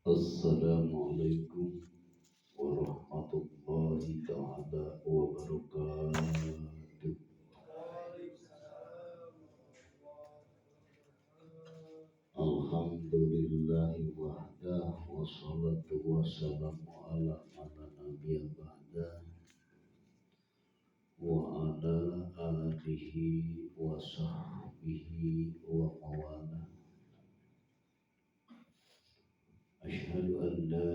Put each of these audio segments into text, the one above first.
Assalamualaikum warahmatullahi ta'ala wabarakatuh. Alhamdulillahi wahdah wassalatu wassalamu ala nabiyya ba'dah wa ala alihi wa sahbihi wa mawala. Asyhadu an la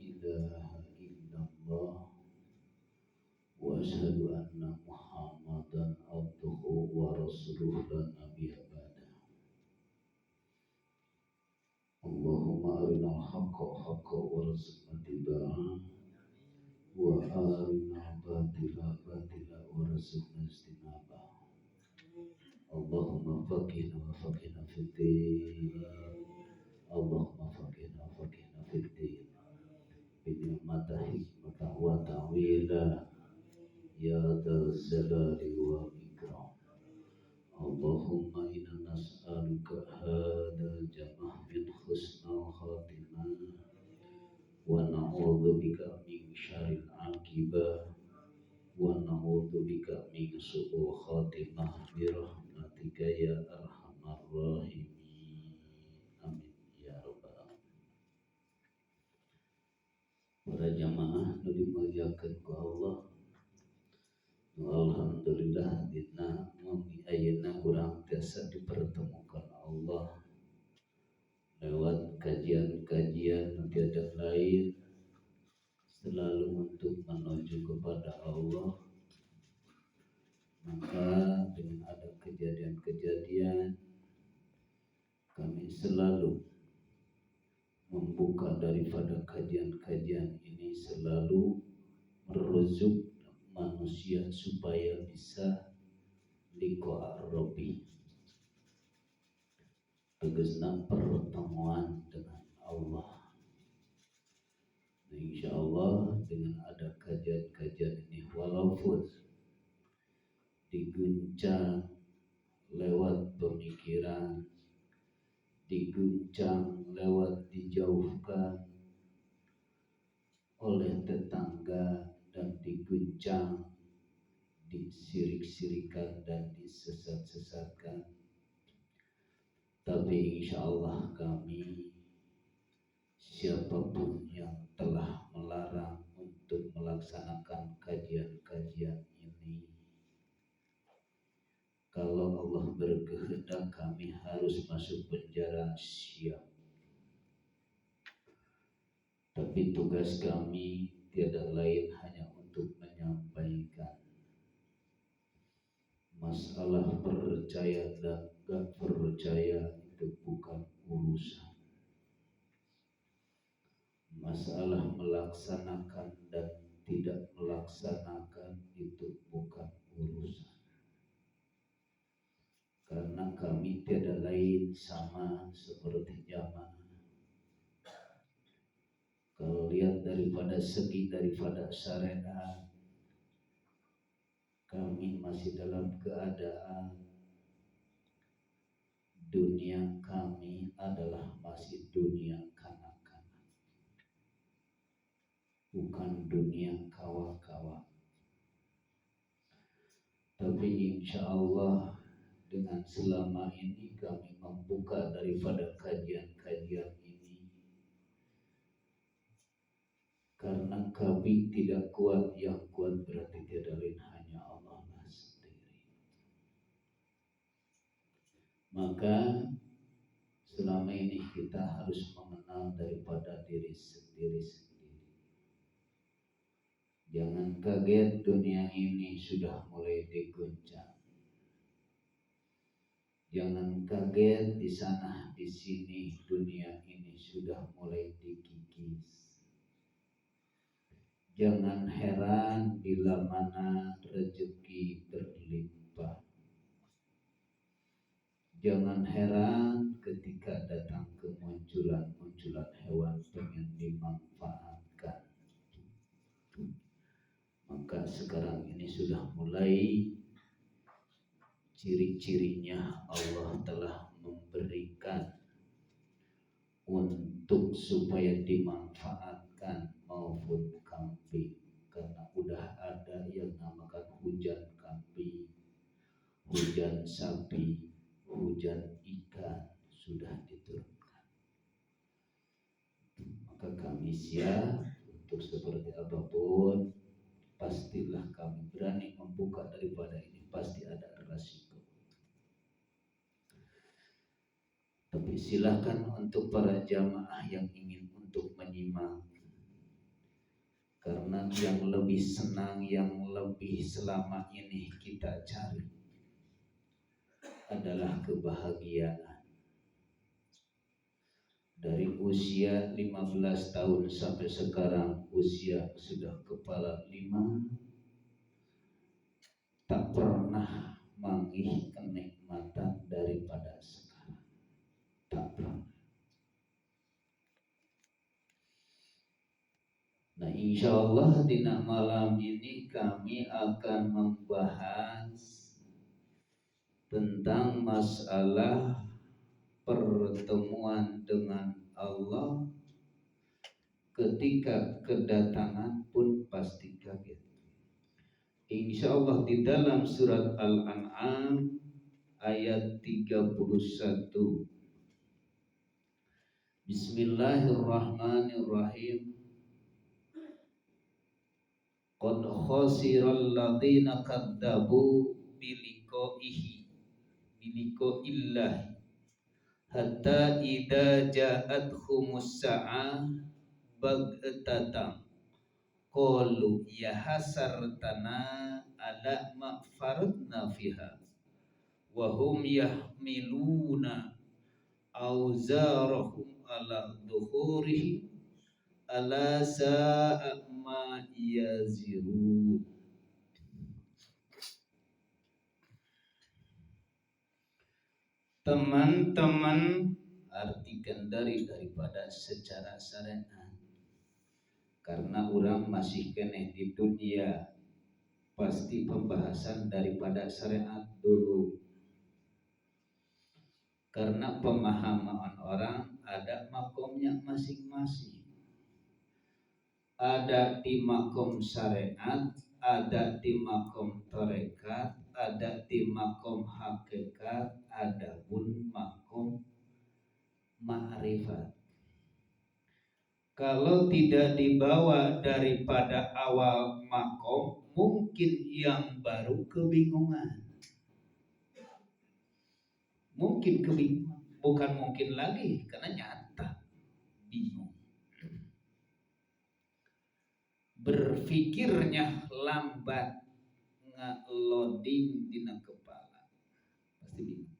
ilaha illallah wa asyhadu anna Muhammadan abduhu wa rasuluhu la nabiyya ba'dah. Allahumma arinal haqqa haqqan warzuqna ittiba'ah wa arinal batila batila warzuqna ijtinabah. Allahumma faqihna wa faqihna fid din. Allahumma faqihna wa faqihna fid din. Bi'ni'mati hikmata wa ta'wila ya dzal jalali wal ikram. Allahumma inna nas'aluka hadal jamah min husnal khatimah wa na'udzubika min syarril aqibah wa na'udzubika min su'il khatimah bi rahmatika ya arhamar rahimin. Amin ya rabbal alamin. Para jamaah nu dimuliakeun ku Allah, alhamdulillah dina mami ayeuna urang tiasa dipertemukan Allah lewat kajian-kajian nu tiada lain selalu untuk menuju kepada Allah. Maka dengan ada kejadian-kejadian kami selalu membuka daripada kajian-kajian ini, selalu merujuk manusia supaya bisa liqa Rabbi, tegasna pertemuan dengan Allah. Nah, insya Allah dengan ada kajian-kajian ini, walaupun diguncang lewat pemikiran, diguncang lewat dijauhkan oleh tetangga, dan diguncang, disirik-sirikan dan disesat-sesatkan, tapi insya Allah kami, siapapun yang telah melarang untuk melaksanakan kajian-kajian ini, kalau Allah berkehendak kami harus masuk penjara, siap. Tapi tugas kami tiada lain hanya untuk menyampaikan. Masalah percaya dan gak percaya itu bukan urusan. Masalah melaksanakan dan tidak melaksanakan itu bukan urusan. Karena kami tiada lain sama seperti jamaah. Kalau lihat daripada segi daripada syariat, kami masih dalam keadaan dunia kami adalah masih dunia kanak-kanak, bukan dunia kawa-kawa. Tapi insya Allah dengan selama ini kami membuka daripada kajian-kajian ini, karena kami tidak kuat, yang kuat berarti tiada lain hanya Allah sendiri. Maka selama ini kita harus mengenal daripada diri sendiri. Jangan kaget dunia ini sudah mulai diguncang. Jangan kaget di sana di sini dunia ini sudah mulai dikikis. Jangan heran bila mana rezeki berlimpah. Jangan heran ketika datang kemunculan hewan pengen dimanfaatkan. Maka sekarang ini sudah mulai ciri-cirinya Allah telah memberikan untuk untuk supaya dimanfaatkan maupun kambing, karena udah ada yang namakan hujan kambing, hujan sapi, hujan ikan sudah diturunkan. Maka kami siap untuk seperti apapun, pastilah kami berani membuka daripada ini, pasti ada resiko. Tapi silakan untuk para jamaah yang ingin untuk menyimak, karena yang lebih senang, yang lebih selama ini kita cari adalah kebahagiaan. Dari usia 15 tahun sampai sekarang usia sudah kepala 5, tak pernah mangih kenikmatan daripada sekarang, tak pernah. Nah, insya Allah di malam ini kami akan membahas tentang masalah pertemuan dengan Allah. Ketika kedatangan pun pasti kaget. Insya Allah di dalam surat Al-An'am ayat 31. Bismillahirrahmanirrahim. Qad khasiral ladzina kadzabu biliqa'illahi hatta idza ja'athumus sa'ah baghtatan qalu ya hasartana ala ma faradna fiha wa hum yahmiluna auzarahum ala dhuhurihim ala sa'a ma yazirun. Teman-teman, artikan daripada secara syariat, karena orang masih kene di dunia, pasti pembahasan daripada syariat dulu. Karena pemahaman orang ada makomnya masing-masing. Ada di makom syariat, ada di makom tarekat, ada di makom hakikat, ada pun makom ma'rifat. Kalau tidak dibawa daripada awal makom, mungkin yang baru kebingungan. Mungkin kebingungan, bukan mungkin lagi, karena nyata bingung. Berfikirnya lambat, nge-loading dina kepala, pasti bingung.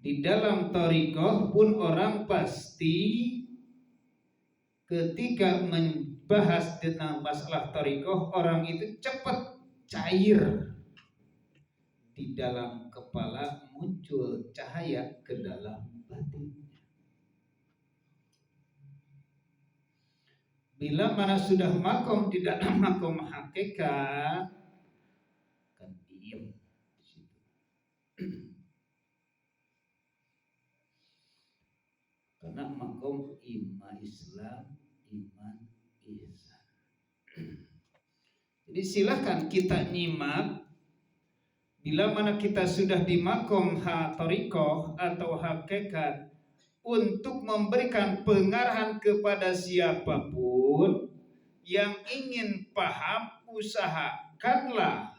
Di dalam thariqah pun orang pasti ketika membahas tentang masalah thariqah, orang itu cepat cair di dalam kepala, muncul cahaya ke dalam batin. Bila mana sudah makom di dalam makom hakikat, kan diem di situ. Karena makom iman Islam, iman ihsan. Jadi silahkan kita nyimak. Bila mana kita sudah di makom thariqah atau hakikat, untuk memberikan pengarahan kepada siapapun yang ingin paham, usahakanlah,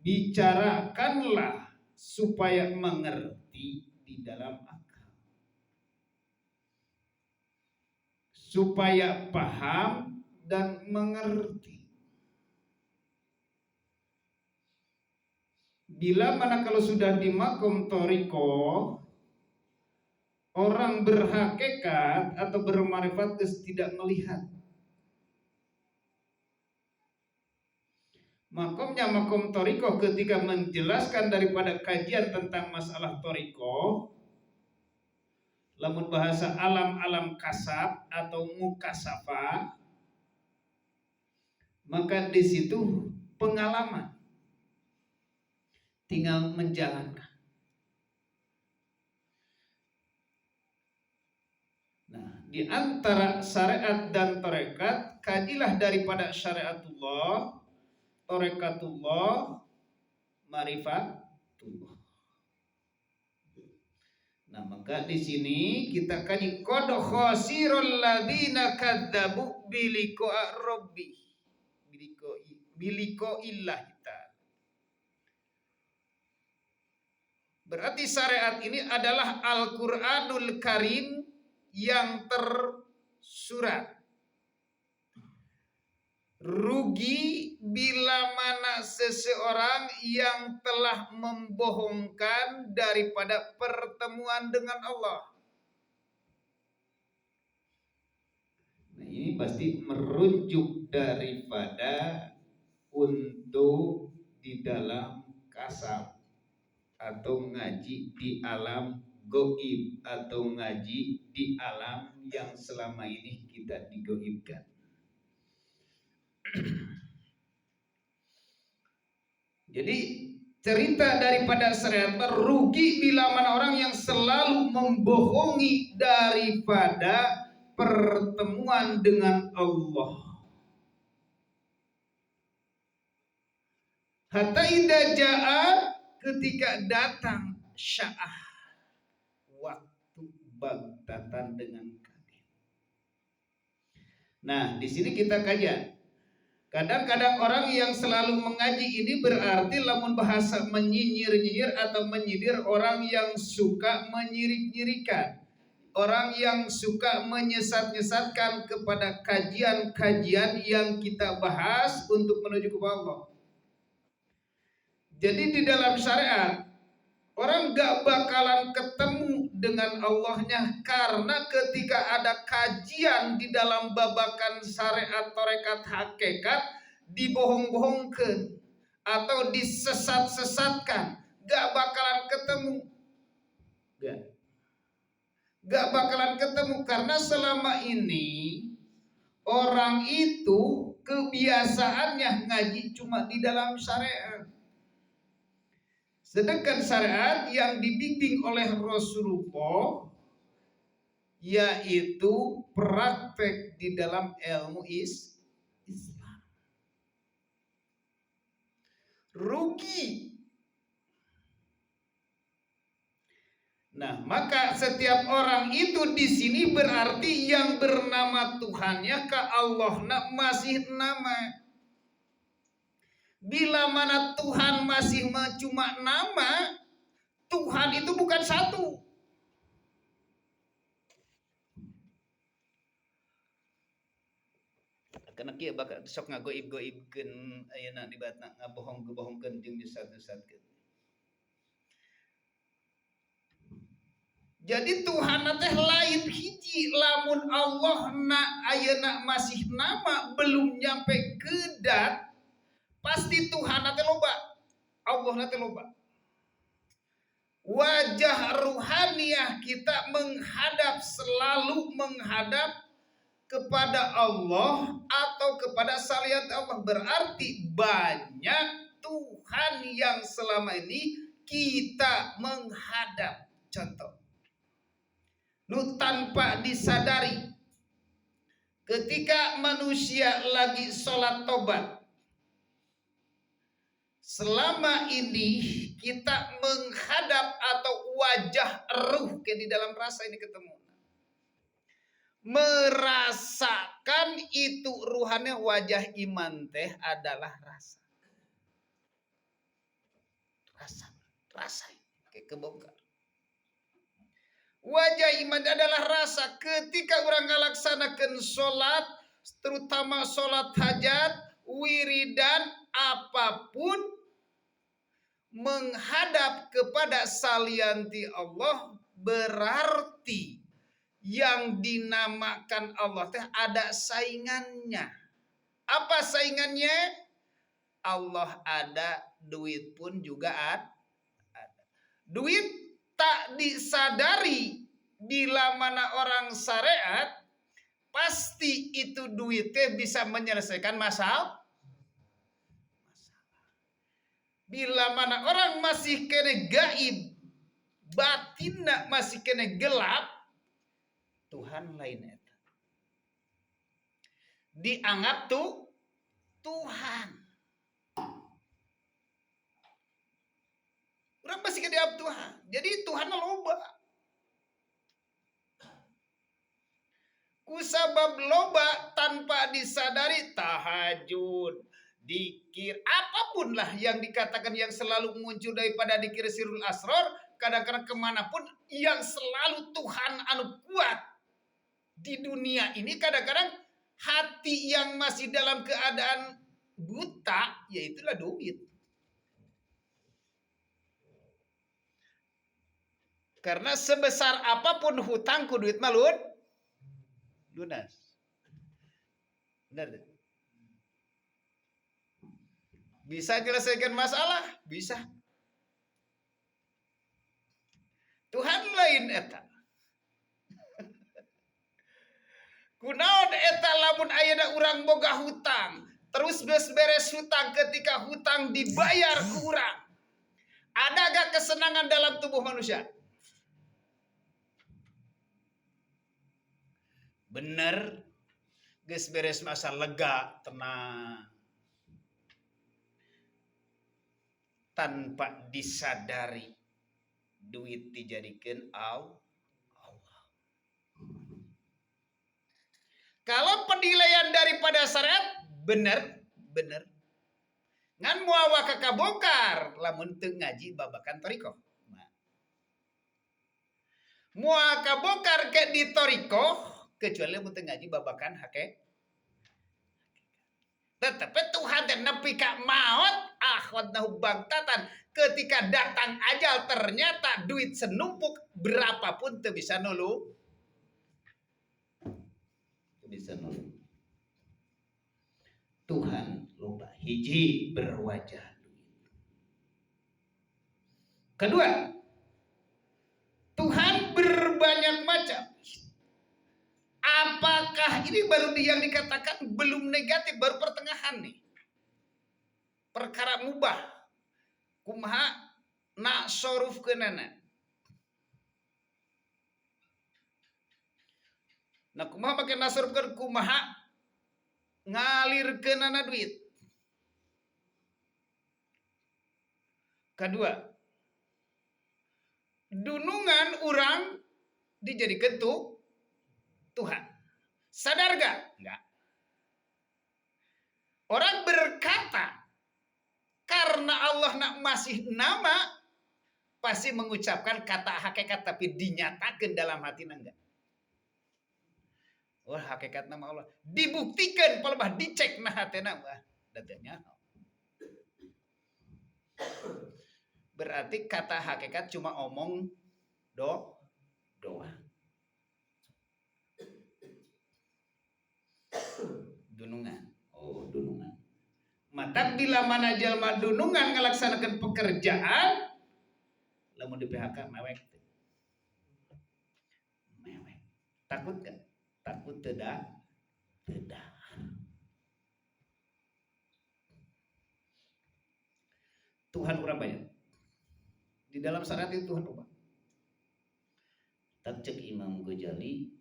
bicarakanlah supaya mengerti di dalam akal, supaya paham dan mengerti. Bila mana kalau sudah di makom thariqah, orang berhakikat atau bermarifat tidak melihat. Makomnya makom thariqah ketika menjelaskan daripada kajian tentang masalah thariqah, lamun bahasa alam-alam kasab atau mukasafa, maka di situ pengalaman, tinggal menjalankan. di antara syariat dan tarekat, kajilah daripada syariatullah, tarekatullah, marifatullah. Nah, maka di sini kita kaji qad khasirul ladzina kadzabu biliqa rabbi. Biliqa illah. Berarti syariat ini adalah Al-Qur'anul Karim yang tersurat. Rugi bila mana seseorang yang telah membohongkan daripada pertemuan dengan Allah. Nah, ini pasti merujuk daripada untuk di dalam kasab atau ngaji di alam goib atau ngaji di alam yang selama ini kita digoibkan. Jadi cerita daripada syariat rugi bila mana orang yang selalu membohongi daripada pertemuan dengan Allah. Hatta idza jaa, ketika datang sya'ah, waktu bagtatan dengan kaget. Nah, di sini kita kajian. Kadang-kadang orang yang selalu mengaji ini berarti lamun bahasa menyinyir-nyinyir atau menyindir, orang yang suka menyirik-nyirikan, orang yang suka menyesat-nyesatkan kepada kajian-kajian yang kita bahas untuk menuju kepada Allah. Jadi di dalam syariat orang gak bakalan ketemu dengan Allahnya karena ketika ada kajian di dalam babakan syariat tarekat hakikat dibohong-bohongkan atau disesat-sesatkan, gak bakalan ketemu. Gak bakalan ketemu karena selama ini orang itu kebiasaannya ngaji cuma di dalam syariat. Sedangkan syariat yang dibimbing oleh Rasulullah yaitu praktek di dalam ilmu Islam. Rugi. Nah, maka setiap orang itu di sini berarti yang bernama Tuhannya ke Allah masih nama. Bila mana Tuhan masih cuma nama, Tuhan itu bukan satu. Karena kia bakal sok ngagoib-goibkeun ayeuna di batna ngabohong-bohongkeun jeung disat-disatkeun. Jadi Tuhan teh lain hiji, lamun Allah ayeuna masih nama belum nyampe kedat, pasti Tuhan nanti loba, Allah nanti loba. Wajah ruhaniyah kita selalu menghadap kepada Allah atau kepada salian Allah. Berarti banyak Tuhan yang selama ini kita menghadap. Contoh, tanpa disadari, ketika manusia lagi sholat tobat, selama ini kita menghadap atau wajah ruh ke di dalam rasa ini ketemu. Merasakan itu ruhannya wajah iman teh adalah rasa. Rasa kayak kebongkar. Wajah iman adalah rasa. Ketika orang ngalaksanakan sholat, terutama sholat hajat, wiridan, apapun, menghadap kepada salianti Allah, berarti yang dinamakan Allah teh ada saingannya. Apa saingannya? Allah ada, duit pun juga ada. Duit tak disadari bila mana orang syariat, pasti itu duitnya bisa menyelesaikan masalah. Bila mana orang masih kena gaib, batinna masih kena gelap, Tuhan lain eta. Dianggap Tuhan. Urang pasti dianggap Tuhan. Jadi Tuhan loba. Kusabab loba tanpa disadari tahajud, dikir, apapun lah yang dikatakan yang selalu muncul daripada dikir sirul asror, kadang-kadang kemanapun yang selalu Tuhan anu kuat di dunia ini, kadang-kadang hati yang masih dalam keadaan buta, yaitulah duit. Karena sebesar apapun hutangku duit malun, lunas. Benar. Bisa menyelesaikan masalah? Bisa. Tuhan lain eta. Kunaon eta lamun ayeuna urang boga hutang, terus beres hutang, ketika hutang dibayar ke urang, ada gak kesenangan dalam tubuh manusia? Bener, geus beres masa lega, tenang. Tanpa disadari duit dijadikan Allah. Kalau penilaian daripada syariat bener. Ngan muawa kakabongkar lamun teu ngaji babakan toriko. Muawa kabongkar ke di toriko kecuali lamun teu ngaji babakan hake. Tetapi Tuhan dan nepi ka maut akhwadnahu bagtatan, ketika datang ajal ternyata duit senumpuk berapapun teu bisa nulung. Bisa nulung. Tuhan loba hiji berwajah duit. Kedua, Tuhan berbanyak macam. Apakah ini baru yang dikatakan belum negatif, baru pertengahan nih. Perkara mubah. Kumaha nak soruf kenana. Nah kumaha pakai nasor ke kumaha ngalir kenana duit. Kedua, dunungan orang dijadikan Tuhan. Sadar gak? Enggak. Orang berkata karena Allah masih nama, pasti mengucapkan kata hakikat tapi dinyatakan dalam hati enggak. Wah, hakikat nama Allah dibuktikan palebah dicek nah hatena mah datanya. Berarti kata hakikat cuma omong doa. Dunungan. Oh, dunungan. Mata bila mana jalma dunungan ngalaksanakan pekerjaan lamun di PHK mewek. Takut kan? Takut tidak. Tuhan urang banyak. Di dalam syariat itu Tuhan ubah. Tak cek Imam Ghazali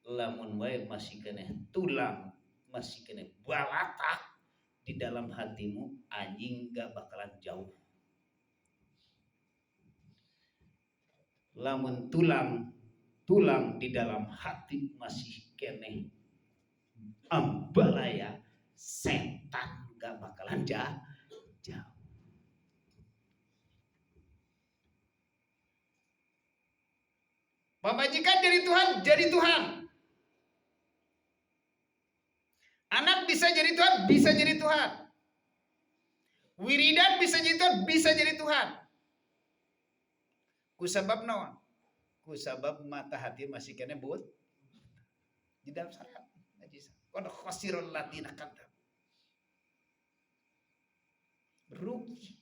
lamun wae masih keneh tulang, masih keneh balatak di dalam hatimu, anjing gak bakalan jauh. Lamun tulang di dalam hati masih keneh ambalaya, setan gak bakalan jauh. Pemajikan jadi Tuhan. Anak bisa jadi Tuhan, bisa jadi Tuhan. Wiridan bisa jadi Tuhan, bisa jadi Tuhan. Kusabab naon? Kusabab mata hati masih kena but. Di dalam syariat najis. Qad khasirul ladina kadzab. Rugi.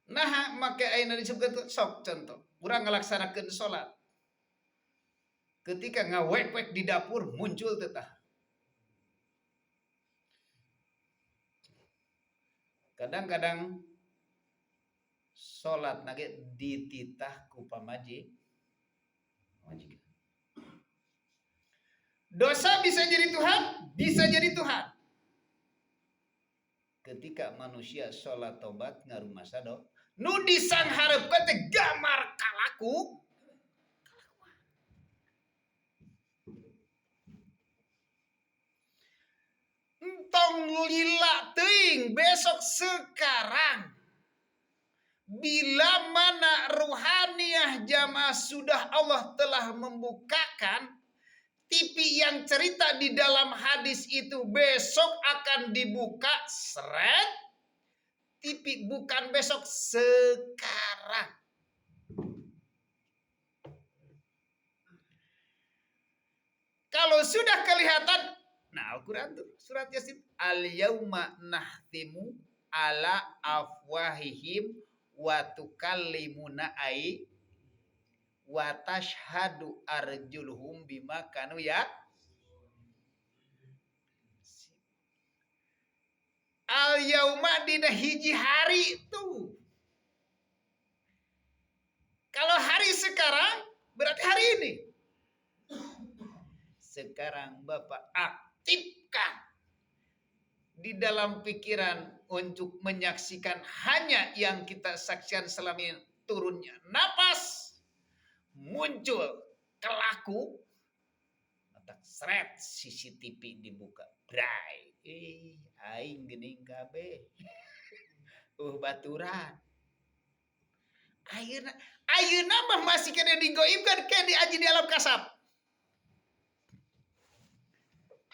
Nah, maka ayeuna disebutkeun sok contoh. Urang ngalaksanakeun salat. Ketika ngawek-wek di dapur muncul tetah. Kadang-kadang salat nage dititah ku majikan. Dosa bisa jadi Tuhan, bisa jadi Tuhan. Ketika manusia sholat tobat ngarumasa do, nu disangharepkeun teh gamar kalaku. Entong lila teuing besok sekarang. Bila mana ruhaniyah jamaah sudah Allah telah membukakan TV yang cerita di dalam hadis itu besok akan dibuka seret. TV bukan besok, sekarang. Kalau sudah kelihatan, nah Al-Quran tuh surat Yasin, al-yauma nahtimu ala afwahihim wa tukallimuna ai wa tashhadu arjuluhum bima kanu ya. Al-yauma dina hiji hari itu. Kalau hari sekarang berarti hari ini. Sekarang Bapak aktifkan di dalam pikiran untuk menyaksikan hanya yang kita saksikan selama ini, turunnya napas, muncul kelaku, otak seret, CCTV dibuka, bray, aing geuning kabeh, baturan, ayeuna mah masih kena digoibkan ke di aji di alam kasab.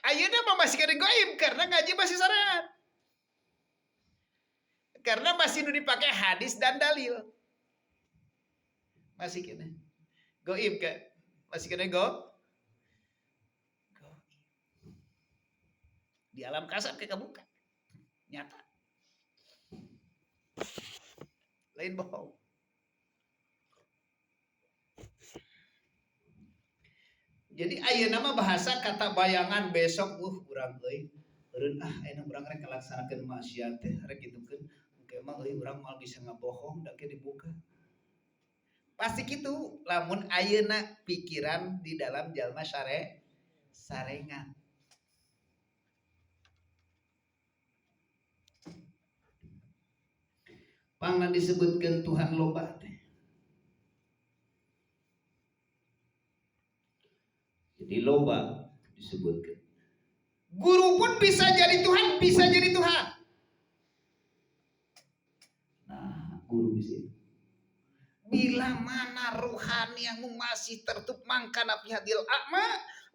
Ayeuna mah masih kena goib karena ngaji masih syariat. Karena masih dipakai hadis dan dalil. Masih kena goib kan? Masih kena goib. Di alam kasab ke kebuka. Nyata. Lain bohong. Jadi ayeuna mah bahasa kata bayangan besok urang euy. Eureun ayeuna urang rek ngalaksanakeun maksiat teh rek gitukeun. Engke mah euy urang mal bisa ngabohong da ke dibuka. Pasti gitu lamun ayeuna pikiran di dalam jalma sarengan. Pangna disebutkeun Tuhan loba teh. Jadi loba disebutkan. Guru pun bisa jadi Tuhan, bisa jadi Tuhan. Nah, guru bisa. Bila mana ruhani yang masih tertutup mangkana fi hadil a'ma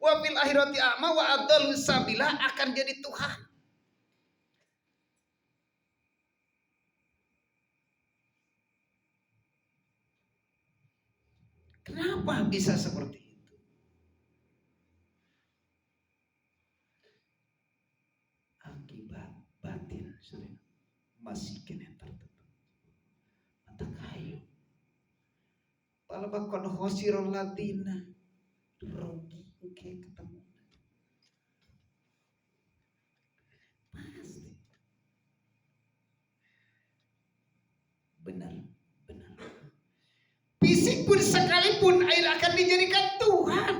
wa fil akhirati a'ma wa adallu sabila akan jadi Tuhan. Kenapa bisa seperti itu? Akibat batin masih kena tertutup. Mata kayu. Palabak kon khosirul ladina rugi ke ketemu. Pasti. Benar. Fisik pun sekalipun air akan dijadikan Tuhan.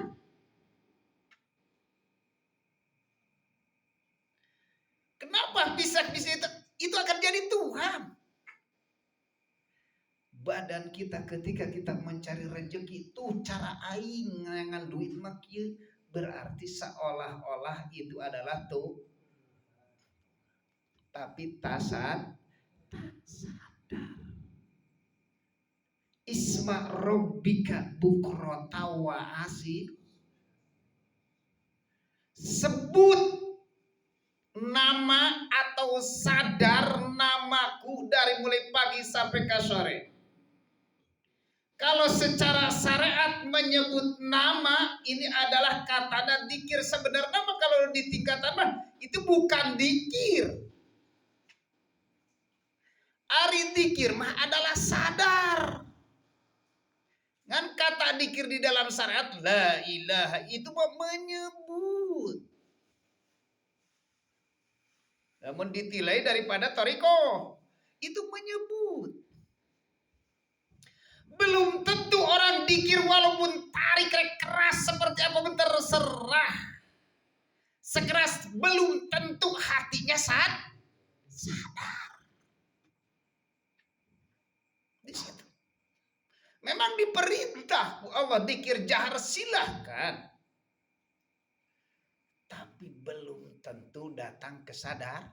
Kenapa bisa itu akan jadi Tuhan? Badan kita ketika kita mencari rezeki itu cara aing ngangan duit mah kieu berarti seolah-olah itu adalah tuh. Tapi tak sadar. Isma Rabbika bukrota wa asil. Sebut nama atau sadar namaku dari mulai pagi sampai ke sore. Kalau secara syariat menyebut nama ini adalah kata dan dikir. Sebenarnya nama kalau di tingkatan mah itu bukan dikir. Ari dikir mah adalah sadar. Kan kata dikir di dalam syariat la ilaha itu menyebut. Namun ditilai daripada toriko itu menyebut. dikir walaupun tarik keras seperti apapun terserah. Sekeras belum tentu hatinya sadar. Di situ. Memang diperintah Allah dikir jahar silahkan. Tapi belum tentu datang kesadaran.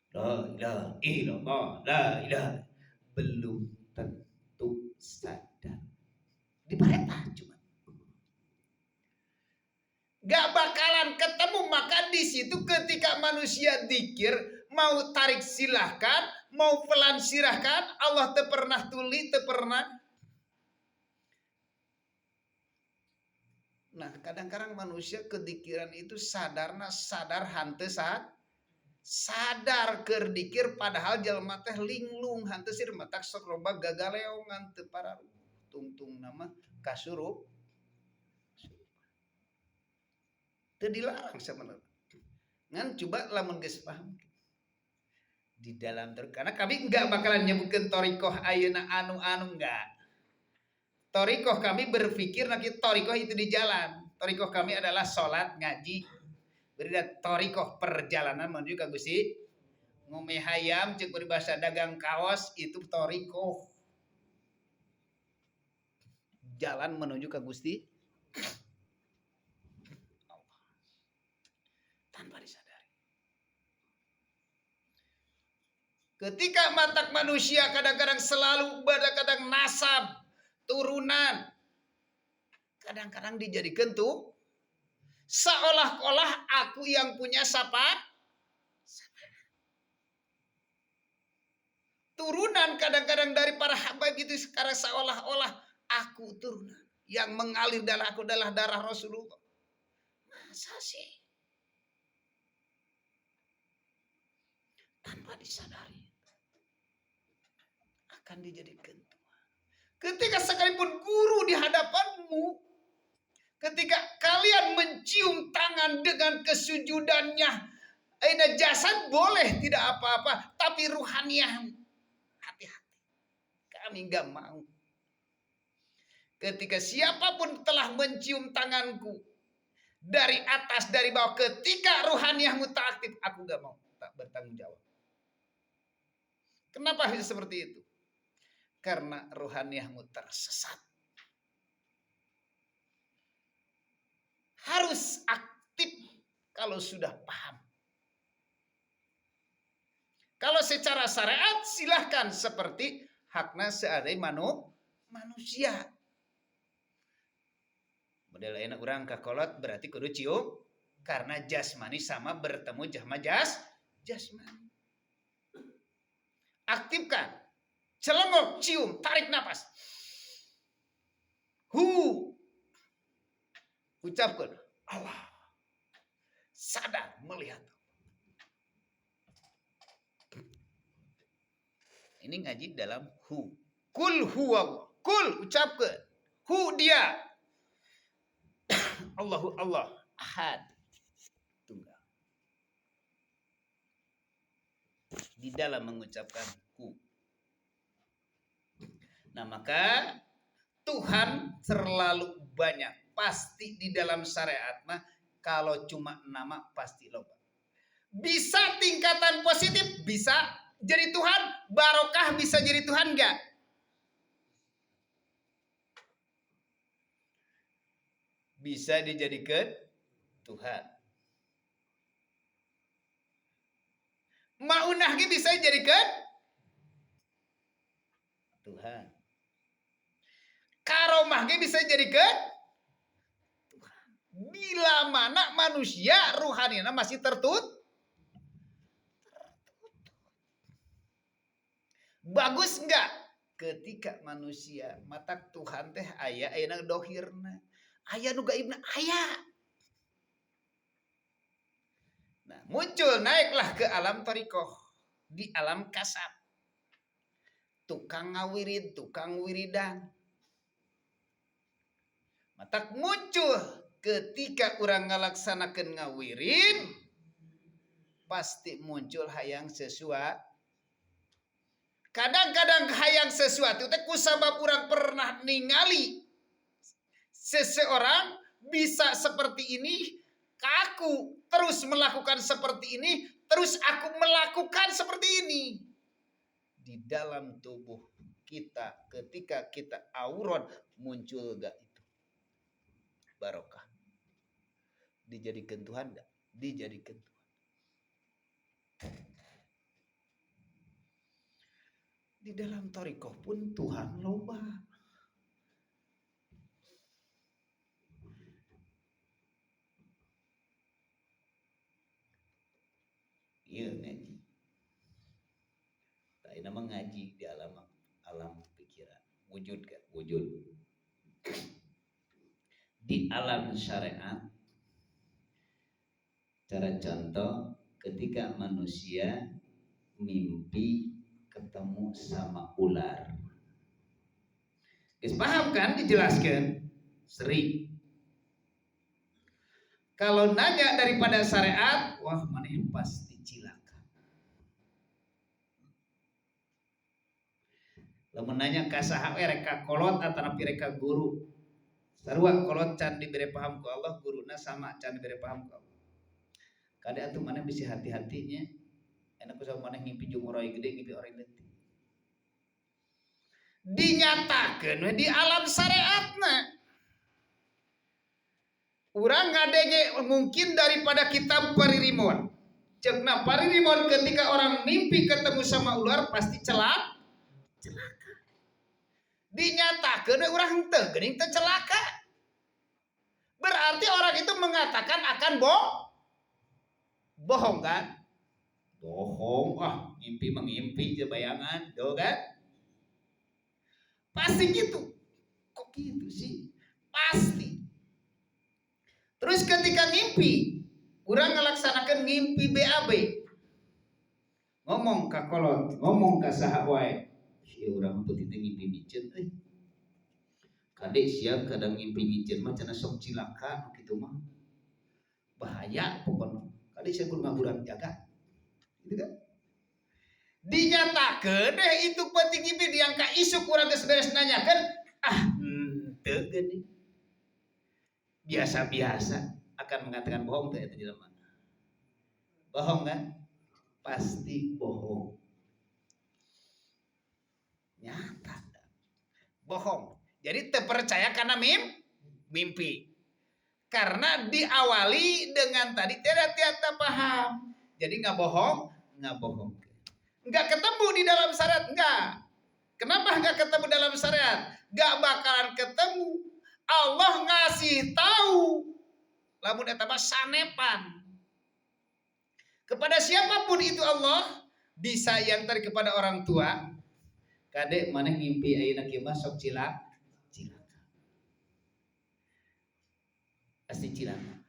La ilaha illallah, la ilaha. Belum tentu sadar. Diperintah cuma. Gak bakalan ketemu, maka di situ ketika manusia dikir mau tarik silahkan, mau pelan silahkan, Allah teu pernah tuli, teu pernah. Nah, kadang-kadang manusia kedikiran itu sadar hante sadar keur dikir padahal jelema teh linglung hante sir matak sok loba gagaleongan teu pararuh tungtung nama kasurup. Teu dilarang sebenarnya. Ngan coba lamun geus paham di dalam karena kami enggak bakalan nyebutkeun torikoh ayeuna anu enggak. Torikoh kami berpikir nanti torikoh itu di jalan. Torikoh kami adalah sholat, ngaji. Berarti torikoh perjalanan menuju ka Gusti. Ngomeh hayam cek bahasa dagang kaos itu torikoh. Jalan menuju ka Gusti. Tanpa disadari. Ketika mata manusia kadang-kadang selalu kadang nasab, turunan. Kadang-kadang dijadikan tuh seolah-olah aku yang punya turunan kadang-kadang dari para hamba gitu sekarang seolah-olah aku turunan yang mengalir darah aku adalah darah Rasulullah. Masa sih? Tanpa disadari akan dijadikan tua. Ketika sekalipun guru di hadapanmu, ketika kalian mencium tangan dengan kesujudannya, aina jasad boleh tidak apa-apa, tapi ruhaniyah hati-hati. Kami enggak mau. Ketika siapapun telah mencium tanganku dari atas dari bawah, ketika ruhaniyahmu tak aktif, aku enggak mau, tak bertanggung jawab. Kenapa bisa seperti itu? Karena ruhaniyahmu tersesat. Harus aktif kalau sudah paham. Kalau secara syariat silahkan seperti hakna seadai manusia. Model enak orang kakolot berarti kudu cium karena jasmani sama bertemu jasmani. Aktifkan. Celengok, cium, tarik napas. Ucapkan Allah. Sadar melihat. Ini ngaji dalam hu. Kul huwa. Kul ucapkan. Hu dia. Allahu Allah. Ahad. Tunggal. Di dalam mengucapkan hu. Nah maka Tuhan terlalu banyak. Pasti di dalam syariat mah kalau cuma nama pasti loba. Bisa tingkatan positif, bisa jadi Tuhan. Barokah bisa jadi Tuhan enggak? Bisa dijadikan Tuhan. Maunah bisa dijadikan Tuhan. Karomah bisa dijadikan Tuhan. Bila mana manusia ruhaninya masih tertutup. Bagus enggak? Ketika manusia matak Tuhan teh aya ayeuna dohirna. Aya nu gaibna aya. Nah, muncul naiklah ke alam tarikoh, di alam kasab. Tukang ngawirid, tukang wiridan. Matak muncul ketika orang ngalaksanakeun ngawirid, pasti muncul hayang sesuatu. kadang-kadang hayang sesuatu teh kusabab urang pernah ningali seseorang bisa seperti ini, aku terus melakukan seperti ini, terus aku melakukan seperti ini. Di dalam tubuh kita ketika kita auron muncul gak itu barokah? Dijadikan Tuhan gak? Dijadikan Tuhan. Di dalam thariqah pun Tuhan loba. Iya ngaji. Tak nama ngaji di alam pikiran. Wujud kan? Wujud. Di alam syariat, cara contoh ketika manusia mimpi ketemu sama ular. Guys, paham kan? Dijelaskan sering. Kalau nanya daripada syariat, wah maneh pasti cilaka. Lamun nanya ka saha we reka kolot atanapi reka guru. Sarua kolot can dibere paham ku Allah, guruna sama can dibere paham ku Allah. Kade atuh maneh bisa hati-hatinya. Enak usah maneh ngimpi jeung urang gede, ngimpi orang leutik. Dinyatakeun di alam syariatna. Urang ngadege mungkin daripada kitab Paririmon. Cekna Paririmon ketika orang mimpi ketemu sama ular pasti celaka. Dinyatakeun urang henteu geuning teu celaka. Berarti orang itu mengatakan akan bohong kan? Bohong, ngimpi mengimpi je bayangan, do kan? Pasti gitu. Kok gitu sih? Pasti. Terus ketika ngimpi, urang ngalaksanakeun ngimpi BAB. Ngomong ka kolot, ngomong ka saha wae. Ieu urang peuting teh ngimpi miceun euy. Kade sia kadang ngimpi miceun mah cenah sok cilaka kitu mah. Bahaya pokoknya. Kade sia kudu ngaburan jaga. Gitu kan? Dinyatakeun deh itu penting ngimpi diangka isuk urang geus beres nanyakeun, teu geuning. Biasa-biasa akan mengatakan bohong teh eta jelema. Bohong kan? Pasti bohong. Nyata. Bohong. Jadi terpercaya karena mimpi. Karena diawali dengan tadi tiada paham. Jadi nggak bohong. Nggak ketemu di dalam syariat, nggak. Kenapa nggak ketemu dalam syariat? Nggak bakalan ketemu. Allah ngasih tahu. Lamun eta mah sanepan. Kepada siapapun itu Allah disayang tadi kepada orang tua. Kadek maneh ngimpi ayeuna kieu mah sok cilaka. Pasti cilaka.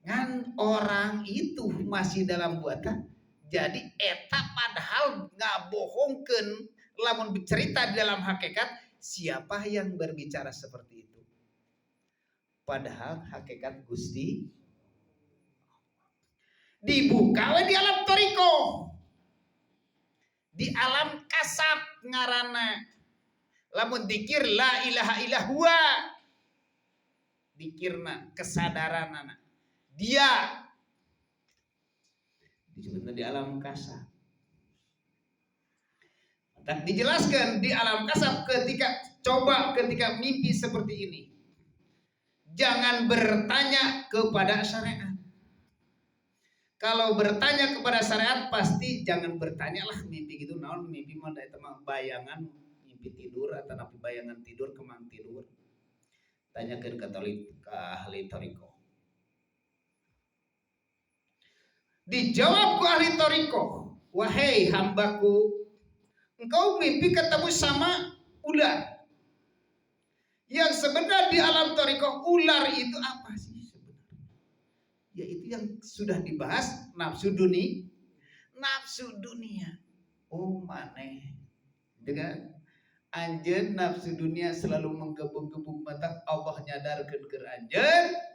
Ngan orang itu masih dalam buatan. Jadi eta padahal ngabohongkeun lamun bercerita di dalam hakikat siapa yang berbicara seperti itu. Padahal hakikat Gusti dibuka we di alam thariqah. Di alam kasab ngaranna. Lamun dzikir la ilaha illallah. Dzikirna kesadaranana. Dia disebutnya di alam kasab. Dan dijelaskan di alam kasab ketika mimpi seperti ini. Jangan bertanya kepada syariat. Kalau bertanya kepada syariat pasti jangan bertanyalah mimpi gitu. Naon mimpi mah eta mah bayangan mimpi tidur atau napi bayangan tidur kemang tidur. Tanyakeun ka ahli thariqah. Dijawab ku ahli thariqah, wahai hambaku, engkau mimpi ketemu sama ular. Yang sebenarnya di alam thariqah ular itu apa sih sebenarnya? Yaitu yang sudah dibahas nafsu dunia. Oh maneh, dengan anjeun nafsu dunia selalu menggebung-gebung mata Allah nyadarkeun keur anjeun.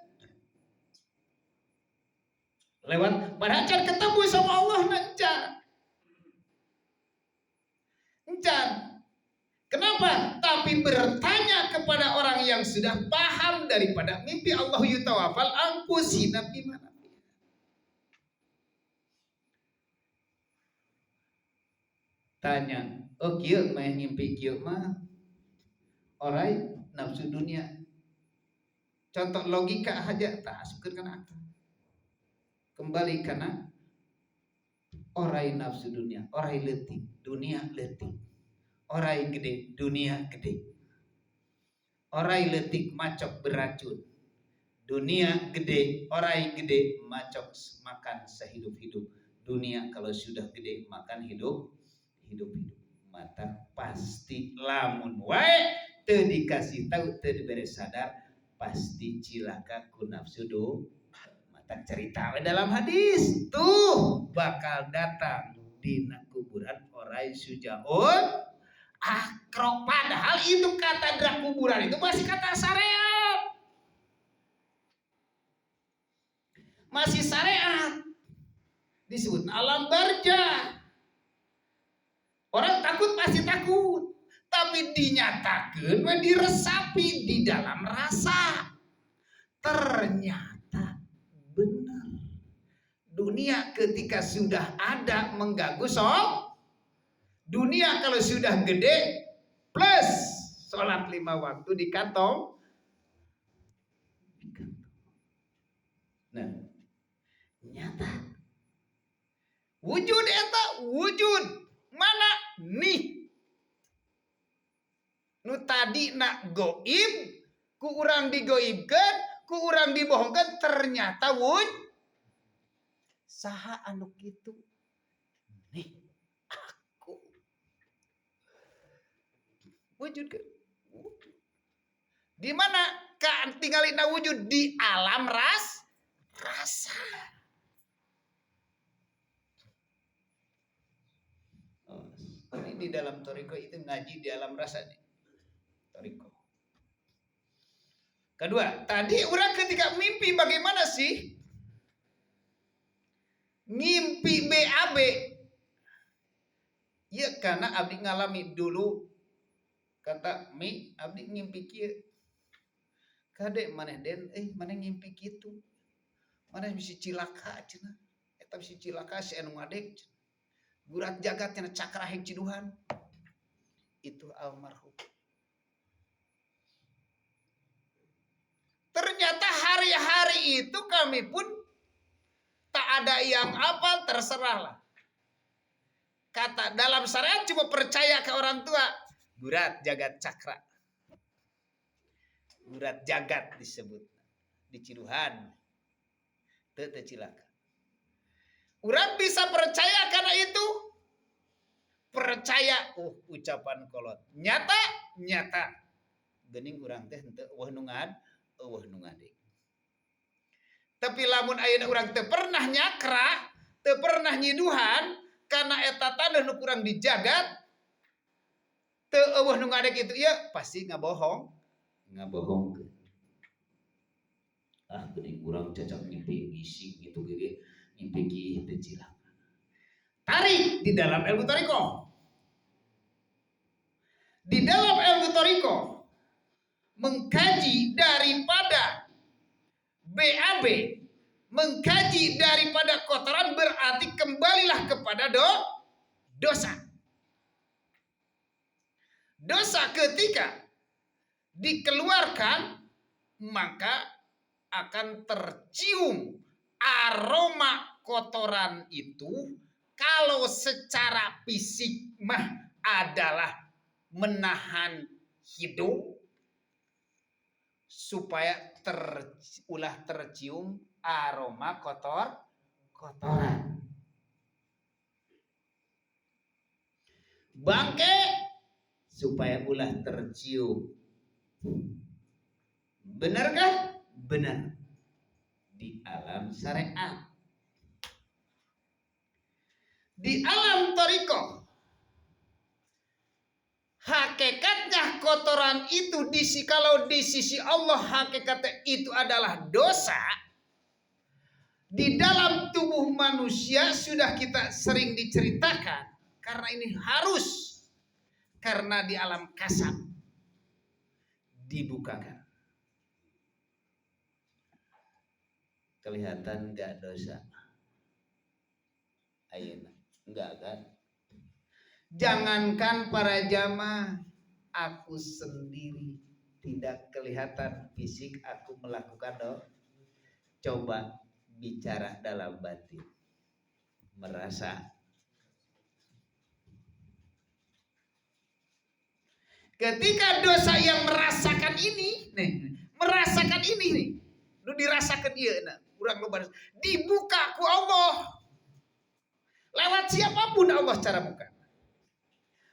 Lewat padahal can ketemu sama Allah nanca. Encan. Kenapa? Tapi bertanya kepada orang yang sudah paham daripada mimpi. Allah yutawafal angkusina bimana. Tanya, oh kieu mah ngimpi kieu mah orang nafsu dunia. Contoh logika aja tak asukeun kana akal. Kembali kana orang nafsu dunia, orang letih, dunia letih. Orang gede, dunia gede. Orang letih macok beracun. Dunia gede, orang gede macok makan sehidup-hidup. Dunia kalau sudah gede makan hidup. Mata pasti lamun wae teu dikasih tahu, teu diberi sadar, pasti cilaka ku nafsu mata cerita dalam hadis tuh bakal datang dina kuburan orang sujaun akro, padahal itu kata drak kuburan itu masih kata syariat, masih syariat, disebut alam barja. Orang takut pasti takut, tapi dinyatakan, diresapi di dalam rasa. Ternyata benar. Dunia ketika sudah ada mengganggu dunia kalau sudah gede plus sholat 5 waktu di kantong. Nah, nyata. Wujud eta wujud. Mana nih nu tadi nak goib ku urang digoibkeun ku urang dibohongkeun ternyata saha anu kitu nih aku wujud ke di mana ka tinggalina wujud di alam rasa. Ini di dalam toriko itu ngaji di alam rasa nih. Toriko. Kedua, tadi orang ketika mimpi bagaimana sih? Ngimpi BAB. Ya karena abdi ngalami dulu. Kata mi abdi ngimpi kieu. Kade maneh den maneh ngimpi kitu. Maneh bisa cilaka cenah. Eta bisa cilaka si anu ngadeg. Gurat jagat cenah cakra heng ciduhan. Itu almarhum. Ternyata hari-hari itu kami pun tak ada yang apal, terserahlah. Kata dalam syariat cuma percaya ke orang tua. Gurat jagat cakra. Gurat jagat disebut. Di ciduhan. Teu cilaka. Orang bisa percaya karena itu. Percaya, ucapan kolot. Nyata. Geuning urang teh henteu eueuh nu ngadeg. Tapi lamun ayeuna urang teu pernah nyakra, teu pernah nyiduhan, karena eta taneuh nu kurang dijagat, teu eueuh nu ngadeg itu ieu pasti ngabohongkeun. Geuning urang cacak ngimpi ngisi gitu ge. Impiki dicilak. Tarik di dalam ilmu toriko. Di dalam ilmu toriko mengkaji daripada BAB, mengkaji daripada kotoran berarti kembalilah kepada dosa. Dosa ketika dikeluarkan maka akan tercium aroma kotoran itu. Kalau secara fisik mah adalah menahan hidung supaya ulah tercium aroma kotoran. Bangke supaya ulah tercium. Benarkah? Benar. Di alam syariat. Di alam toriko, hakikatnya kotoran itu kalau di sisi Allah hakikatnya itu adalah dosa. Di dalam tubuh manusia sudah kita sering diceritakan karena ini harus karena di alam kasam dibukakan. Kelihatan gak dosa? Ayeuna enggak kan? Jangankan para jamaah, aku sendiri tidak kelihatan fisik aku melakukan dosa. Coba bicara dalam batin, merasa. Ketika dosa yang merasakan ini, merasakan ini nih, lu dirasakan dia, kurang lupa, dibuka ku Allah, lewat siapapun Allah cara buka.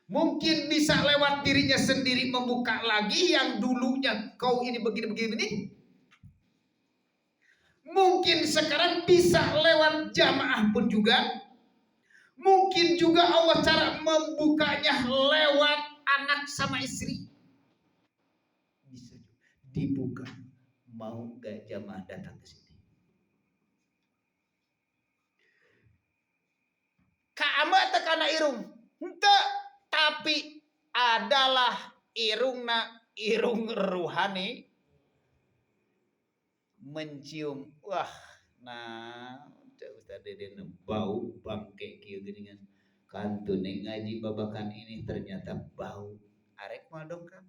Mungkin bisa lewat dirinya sendiri membuka lagi yang dulunya kau ini begini-begini. Mungkin sekarang bisa lewat jamaah pun juga. Mungkin juga Allah cara membukanya lewat anak sama istri. Bisa dibuka. Mau gak jamaah datang ke sini? Kaama tekana irung. Henteu, tapi adalah irung ruhani mencium. Wah, nah tadi bau bangke kieu geuningan. Kantune ngaji babakan ini ternyata bau. Arek mah dongkap.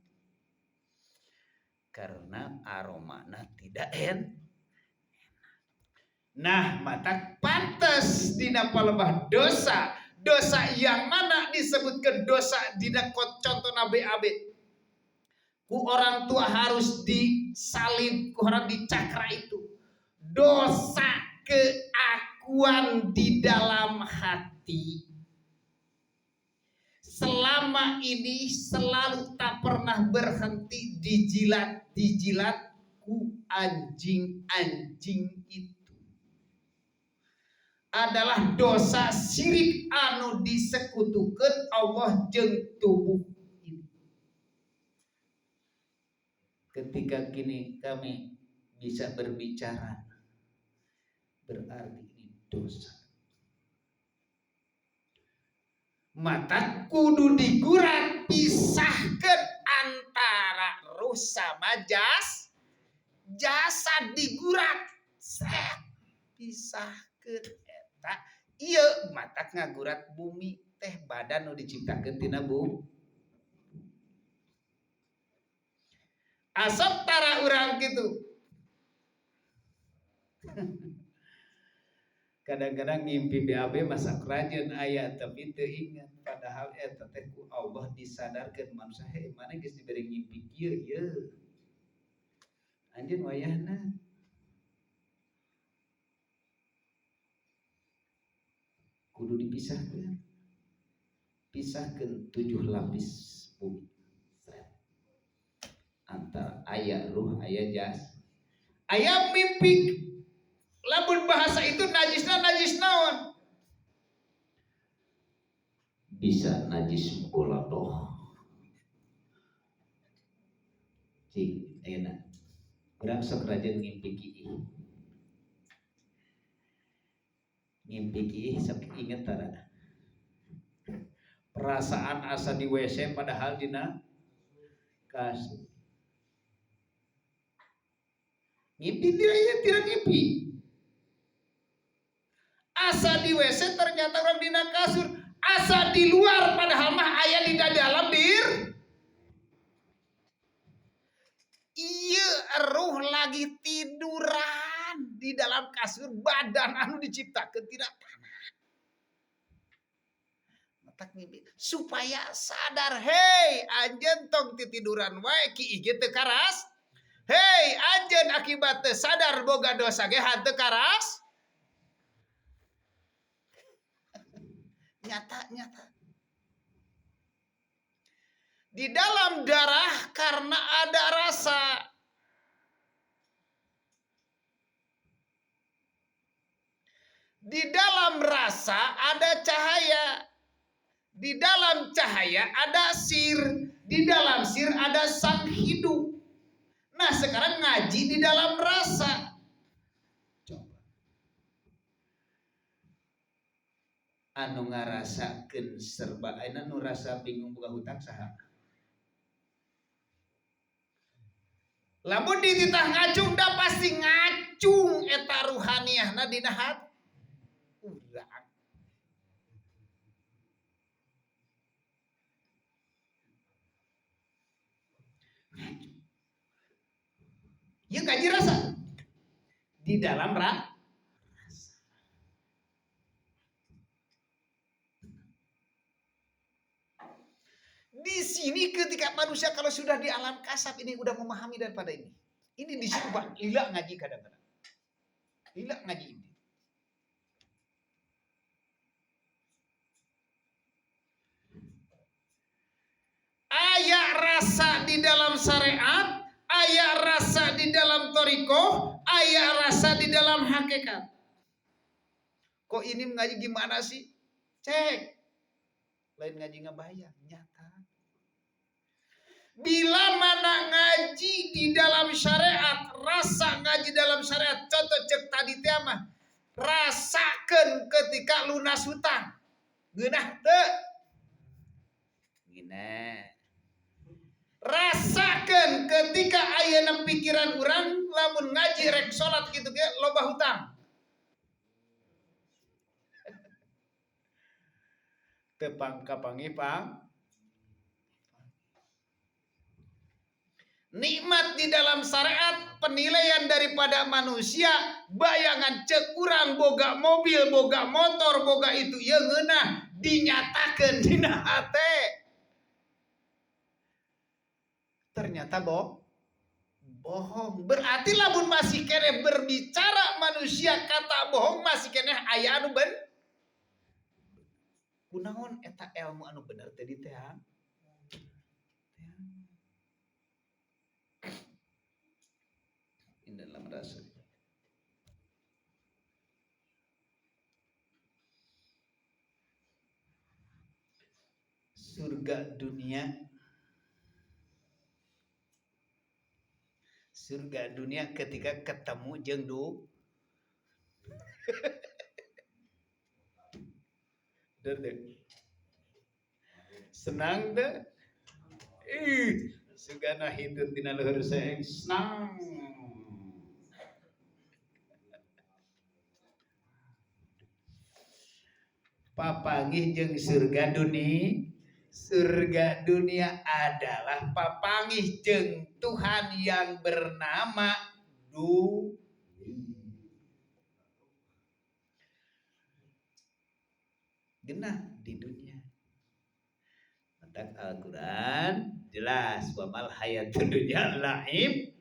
Karena aromana tidak enak. Nah, mata pantas dina palebah dosa. Dosa yang mana disebutkan dosa dina contoh BAB. Ku orang tua harus disalib, ku orang dicakra itu. Dosa keakuan di dalam hati. Selama ini selalu tak pernah berhenti dijilat ku anjing-anjing itu. Adalah dosa syirik anu disekutukeun Allah jeung tubuh ini. Ketika kini kami bisa berbicara, berarti ini dosa. Mata kudu digurat, pisahkan antara ruh sama jasad digurat, pisahkan. Iya mata ngagurat bumi teh badan nu diciptakeun tina bumi. Asap tara urang gitu. Kadang-kadang ngimpi BAB masa kerajaan ayat tapi teu ingat padahal eta teh ku Allah disadarkeun manusia mana geus diberi ngimpi kieu ieu. Anjeun wayahna kudu dipisahkan. Pisahkan 7 lapis bumi. Antara aya ruh, aya jas. Aya mimpi. Lamun bahasa itu najisna najis naon? Bisa najis bola doh. Cing, ayeuna. Urang sok rajin ngimpi kieu. Ngimpi kieu sok inget tara. Perasaan asa di WC padahal dina kasur. Ngimpi tidak ngimpi. Asa di WC ternyata orang dina kasur. Asa di luar padahal mah aya di dalam dir. Iya ruh lagi tiduran di dalam kasur badan anu diciptakeun tidak supaya sadar, hei anjeun tong titiduran wae ki ieu teu karas. Hei anjeun akibat teu sadar boga dosa ge hanteu karas. Nyata. Di dalam darah karena ada rasa. Di dalam rasa ada cahaya. Di dalam cahaya ada sir, di dalam sir ada sang hidup. Nah sekarang ngaji di dalam rasa. Coba. anu ngarasakeun serba ayeuna nu rasa bingung boga hutang saha? Lamun dititah ngacung da pasti ngacung eta ruhaniahna dina hati urang. Ieu kaji rasa di dalam rasa. Di sini ketika manusia kalau sudah di alam kasab ini udah memahami daripada ini. Ini disebut lila ngaji kadang-kadang. Lila ngaji ini. Aya rasa di dalam syariat, aya rasa di dalam toriko, aya rasa di dalam hakikat. Kok ini ngaji gimana sih? Cek. Lain ngaji ngabayang, nyata. Bila mana ngaji di dalam syariat, rasa ngaji dalam syariat, contoh cek tadi teh mah rasakeun ketika lunas hutang. Geunah teu? Gina. Rasakeun ketika ayeuna pikiran urang lamun ngaji rek salat kitu ge loba hutang. Teu kapanggih pang. Nikmat di dalam syariat penilaian daripada manusia bayangan cek urang boga mobil boga motor boga itu ieu ngeunah dinyatakeun dina hate ternyata bohong berarti lamun masih keneh berbicara manusia kata bohong masih keneh aya anu ben kunaon eta ilmu anu bener teh di teh dalam rasa. Surga dunia ketika ketemu jeung senang deh sugana hitut dina luhur saeng senang papanggih jeung surga dunia adalah papanggih jeung Tuhan yang bernama genah di dunia. Matak Al-Quran jelas wamal hayatud dunya laib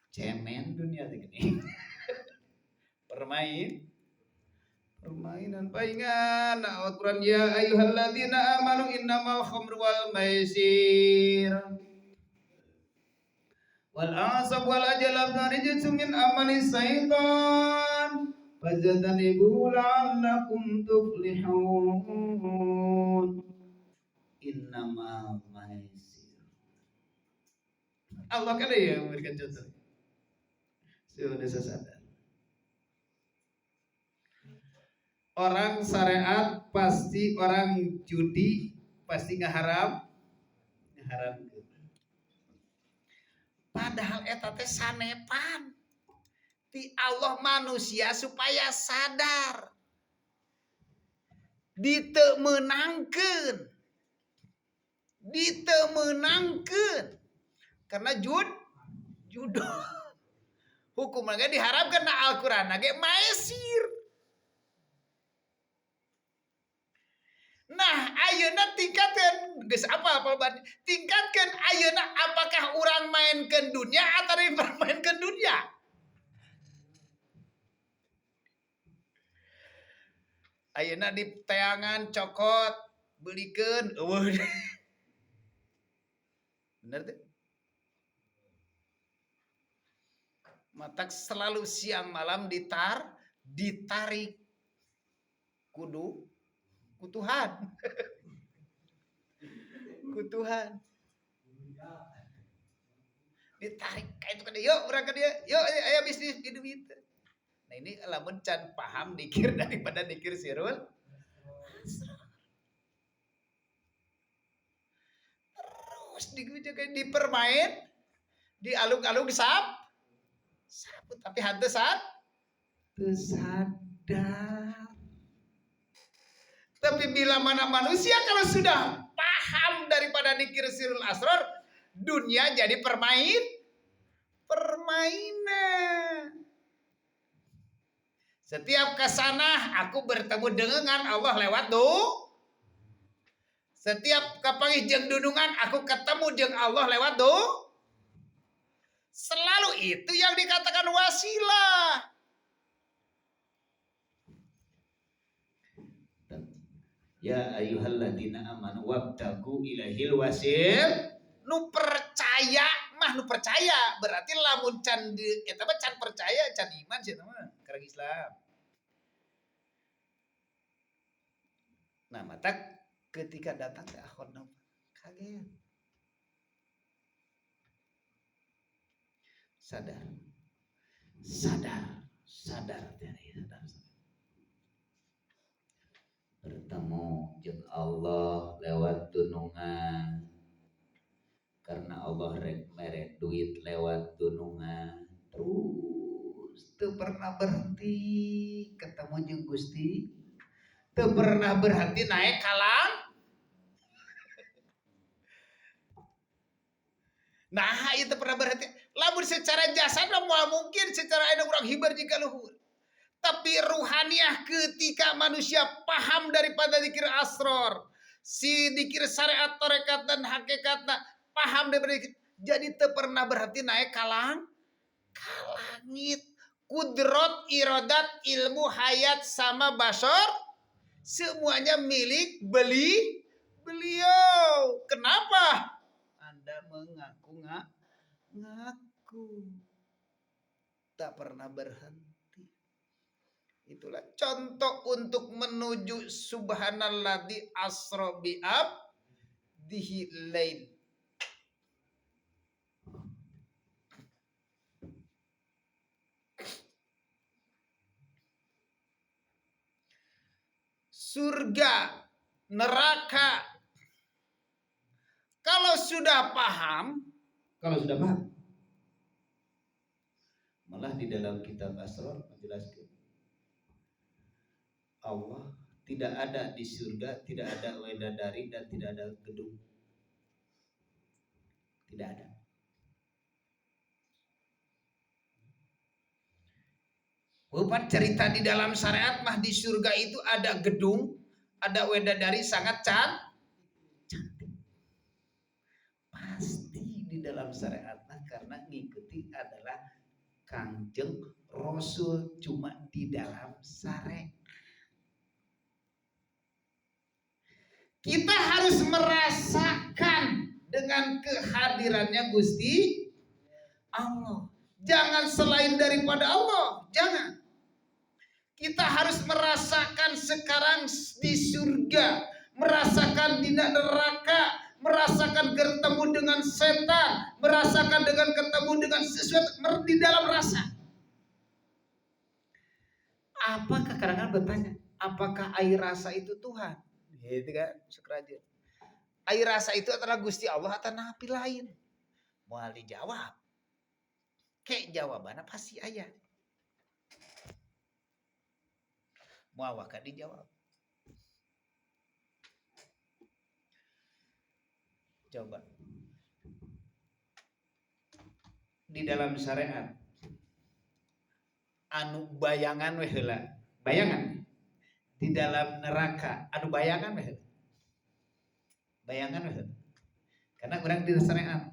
cemen dunia ini permainan paingan Al-Quran ya ayyuhalladzina amanu innamal khamru wal maisir wal ansab wal azlam rijsun min amali syaitan fajtanibu la'allakum tuflihun innamal maisir. Allah kan ya memberikan contoh sudah sadar. Orang syariat pasti orang judi pasti ngaharam. Padahal eta teh sanepan ti Allah manusia supaya sadar. Ditemenangkeun. Karena judo. Hukum lagi diharapkan na Al-Quran lagi maisir. Nah, ayeuna tingkatkan geus apa tingkatkan ayeuna apakah urang mainkeun dunia atau mainkeun dunia? Ayeuna di teangan cokot belikeun eueuh. Bener teh? Matak selalu siang malam ditarik kudu ku Tuhan. Ditarik kayak itu kan yuk urang ka dia yuk aya bisnis gitu. Nah ini lamun can paham dikir daripada dikir sirul asrar. Terus dipermain, dialung-alung sabut, tapi hante sadar. Tapi bila mana manusia kalau sudah paham daripada dikir sirul asrar, dunia jadi permainan. Setiap kesana aku bertemu dengan Allah lewat Setiap kapangih jeung dunungan aku ketemu jeung Allah lewat Selalu itu yang dikatakan wasilah. Ya ayyuhalladzina amanu wabtagu ilahil wasil. Nu percaya berarti lamun can eta mah can percaya can iman sih mah karang Islam. Nah, mata ketika datang ke akhirna kaget. Sadar. Bertemu jeung Allah lewat tunungan. Karena Allah mere duit lewat tunungan. Terus teu pernah berhenti ketemu jeung Gusti. Teu pernah berhenti naik kalang. Nah, itu pernah berhenti. Lamun secara jasad mah mungkin secara ada urang hibar jika luhur. Tapi ruhaniah ketika manusia paham daripada dikir asrar, si dikir syariat tarekat dan hakikatna paham daripada dikir, jadi teu pernah berhenti naik kalangit. Kudrot, iradat, ilmu, hayat sama basor semuanya milik beliau. Kenapa? Anda mengaku tak pernah berhenti. Itulah contoh untuk menuju subhanalladzi asra bi abdihi lail. Surga, neraka. Kalau sudah paham, malah di dalam kitab Asrar menjelaskan Allah tidak ada di surga, tidak ada widadari dan tidak ada gedung. Tidak ada. Bukan cerita di dalam syariat mah di surga itu ada gedung, ada widadari sangat cantik. Pasti di dalam syariat mah karena ngikuti adalah Kangjeng Rasul cuma di dalam syariat. Kita harus merasakan dengan kehadirannya Gusti Allah. Jangan selain daripada Allah, jangan. Kita harus merasakan sekarang di surga, merasakan di neraka, merasakan bertemu dengan setan, merasakan dengan ketemu dengan sesuatu di dalam rasa. Apakah kadang-kadang bertanya, apakah air rasa itu Tuhan? Gitu kan, sekeraja. Air rasa itu adalah Gusti Allah atau napi lain? Moal dijawab. Kayak jawabannya pasti aya. Moal waka dijawab. Coba. Di dalam syariat anu bayangan we heula. Bayangan. Di dalam neraka anu bayangan we. Bayangan we. Karena orang di syariat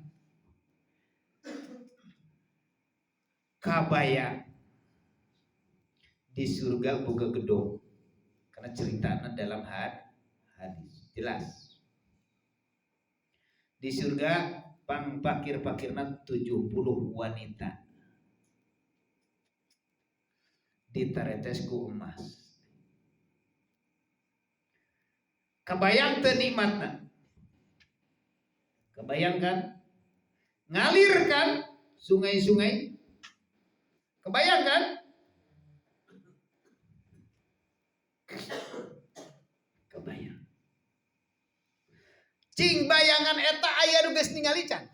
kabaya di surga boga gedung. Karena ceritanya dalam hadis jelas. Di surga pang pakir-pakirna 70 wanita. Ditaretes ku emas. Kebayang teu nikmatna? Kebayangkan? Ngalir kan sungai-sungai? Kebayang kan? Kebayang. Cing bayangan eta aya nu geus ningali can.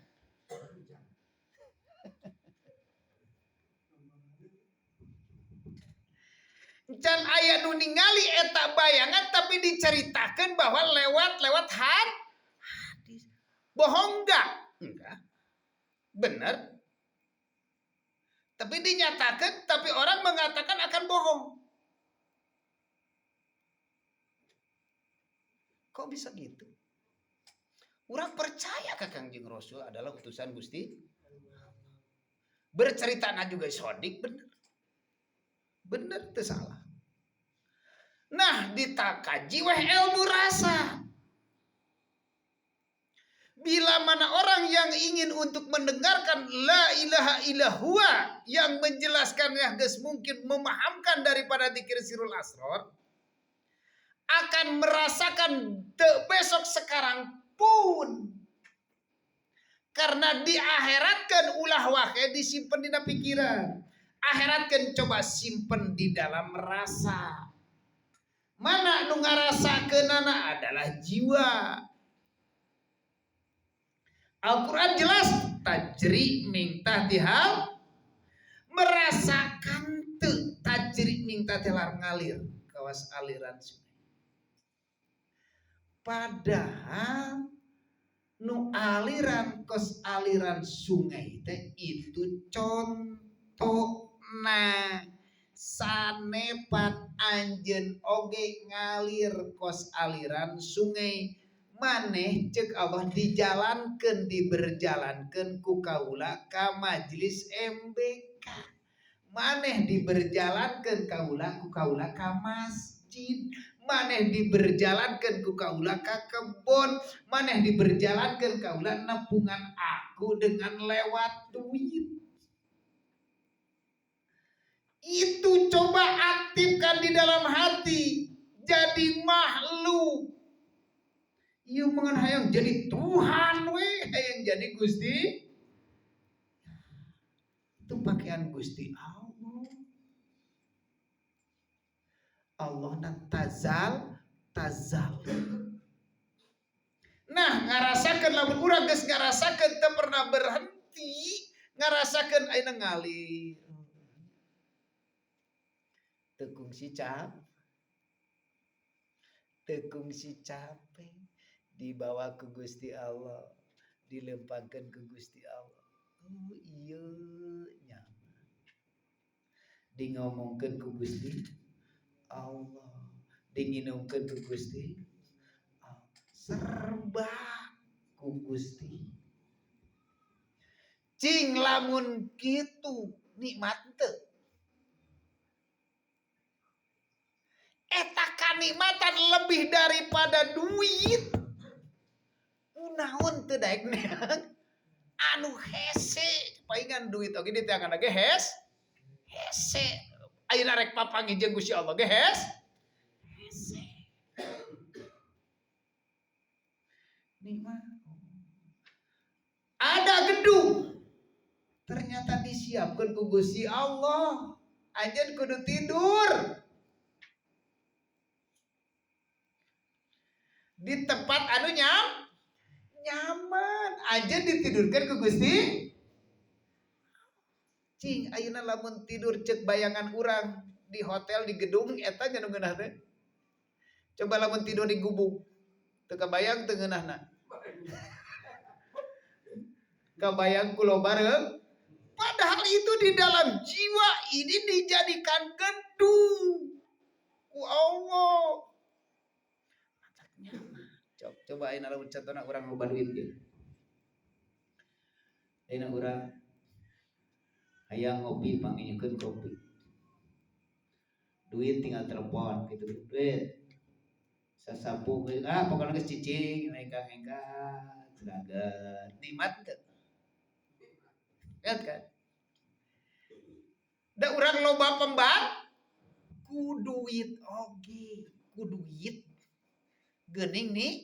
Can aya nu ningali eta bayangan tapi diceritakan bahwa lewat hadis. Bohong enggak? Enggak. Benar. Tapi dinyatakan, tapi orang mengatakan akan bohong. Kok bisa gitu? Orang percaya ke Kangjeng Rasul adalah utusan Gusti. Bercerita juga sodik, benar. Benar, itu salah. Nah, ditakaji weh ilmu rasa. Bila mana orang yang ingin untuk mendengarkan la ilaha illallah yang menjelaskan yang mungkin memahamkan daripada dzikir sirul asrar akan merasakan besok sekarang pun karena di akhiratkan ulah wae disimpan di pikiran. Akhiratkan coba simpen di dalam rasa. Mana nu ngarasakeunana adalah jiwa. Al-Quran jelas tajri min tahtihal merasakan teu tajri min tahtihal ngalir kawas aliran sungai. Padahal nu aliran kos aliran sungai teh itu contohna sanepat anjeun oge ngalir kos aliran sungai. Maneh cek Allah diberjalankan ku kaula ka majelis MBK. Maneh diberjalankan kaula ku kaula ka masjid. Maneh diberjalankan ku kaula ka kebon. Maneh diberjalankan kaula nepungan aku dengan lewat duit. Itu coba aktifkan di dalam hati. Jadi makhluk. Ieu mangan hayang jadi Tuhan we, hayang jadi Gusti. Itu pakaian Gusti Allah. Allah na tazal. Nah, ngarasakeun lamun urang geus ngarasakeun teu pernah berhenti, ngarasakeun ayeuna ngalir. Teu kungsi capek. Dibawa ke Gusti Allah, dilempangkan ke Gusti Allah. Oh iya nyaman. Ngomongkeun ke Gusti Allah, nginumkeun ke Gusti Allah. Serba ku Gusti. Cing lamun kitu nikmat teu. Eta kanikmatan lebih daripada duit. Naon teu daek neang anu hese paingan duit oge diteangan ge hese ayeuna rek papanggih jeung Gusti Allah ge hese nikmat. Ada gedung ternyata disiapkeun ku Gusti Allah, anjeun kudu tidur di tempat anu nyaman aja ditidurkan ke Gusti. Cing ayeuna lamun tidur cek bayangan urang di hotel di gedung eta nya nu ngeunah teh. Coba lamun tidur di gubuk teu kabayang teu ngeunahna. Kabayang kulo bareng. Padahal itu di dalam jiwa ini dijadikan gedung ku Allah. Coba ayeuna lamun contohna urang loba duit ge. Ayeuna urang hayang ngopi panginyekeun kopi. Duit tinggal telepon gitu. Duit. Sasapu pokona geus cicing engkang seragat. Nikmat teu? Lihat kan? Da urang loba pemban ku duit oge, ku duit. Geuning nih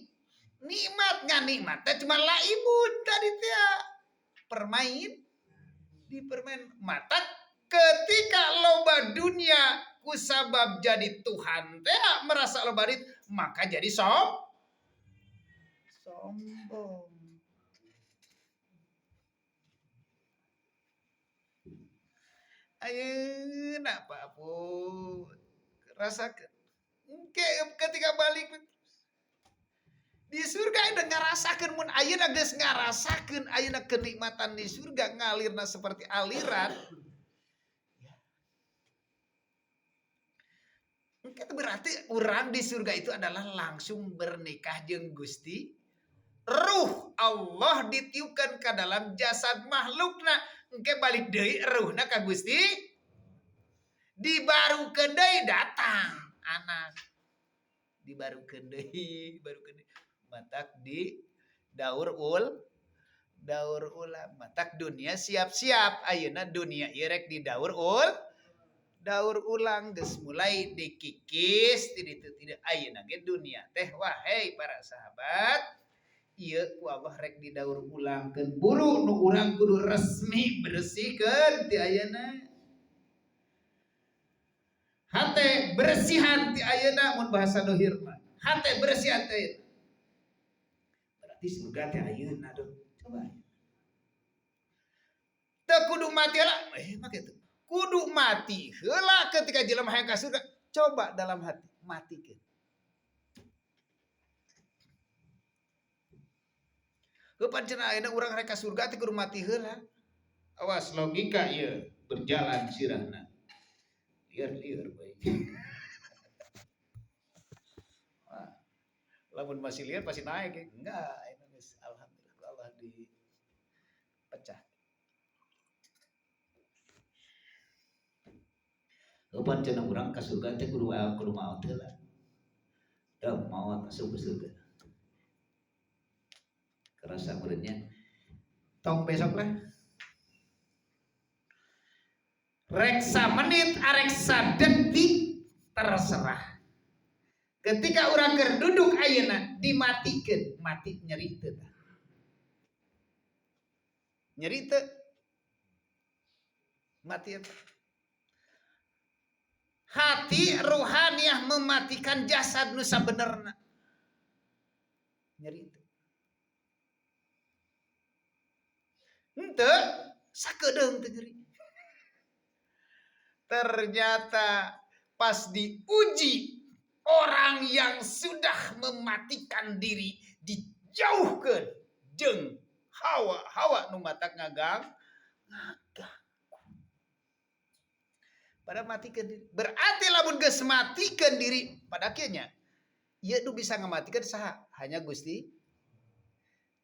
nikmatnya nikmat teh cuma laibun tadi teh permain di permain mata ketika loba dunia kusabab jadi Tuhan teh merasa lebarit maka jadi sombong. Ayeuna Pak Put rasakeun ketika balik di surga ada ngarasakeun mun ayeuna geus ngarasakeun ayeuna kenikmatan di surga ngalirna seperti aliran. Itu berarti orang di surga itu adalah langsung bernikah jeung Gusti. Ruh Allah ditiupkan ke dalam jasad makhlukna. Engke balik deui ruhna ka Gusti. Dibarukeun deui datang anak. Dibarukeun deui. Matak di daur ulang. Matak dunia siap-siap. Ayeuna dunia ieu rek di daur ulang geus mulai dikikis tidak ayeuna ge dunia teh wahai para sahabat ieu ku Allah rek didaur ulangkeun buru nu urang kudu resmi bersihkeun ti ayeuna hate bersihan ti ayeuna mun bahasa dohir mah hate bersihan teh berarti surga teh ayeuna do coba teu kudu mati lah mah kitu kudu mati heula ketika jelema hayang ka surga coba dalam hati matikeun heupan cenah ayeuna urang rek ka surga teh kudu mati heula awas logika ieu berjalan sirahna liar bae lamun masih liar pasti naik enggak ini alhamdulillah Allah dipecah. Heupan cenah urang ka surga teh kudu maot heula. Da maot masuk ke surga. Kerasa meureunnya. Tong besok lah. Rek menit arek sadetik terserah. Ketika urang keur duduk ayeuna dimatikeun, mati nyeri teu tah. Nyeri teu? Mati eta. Hati ruhaniah mematikan jasad nu sabenerna. Nyeri teu. Henteu, sakedeung teu nyeri. Ternyata pas diuji orang yang sudah mematikan diri dijauhkeun jeung hawa nu matak ngagang. Pada matikan diri. Berarti lamun geus matikeun diri pada akhirnya ieu nu bisa ngamatikan saha? Hanya Gusti.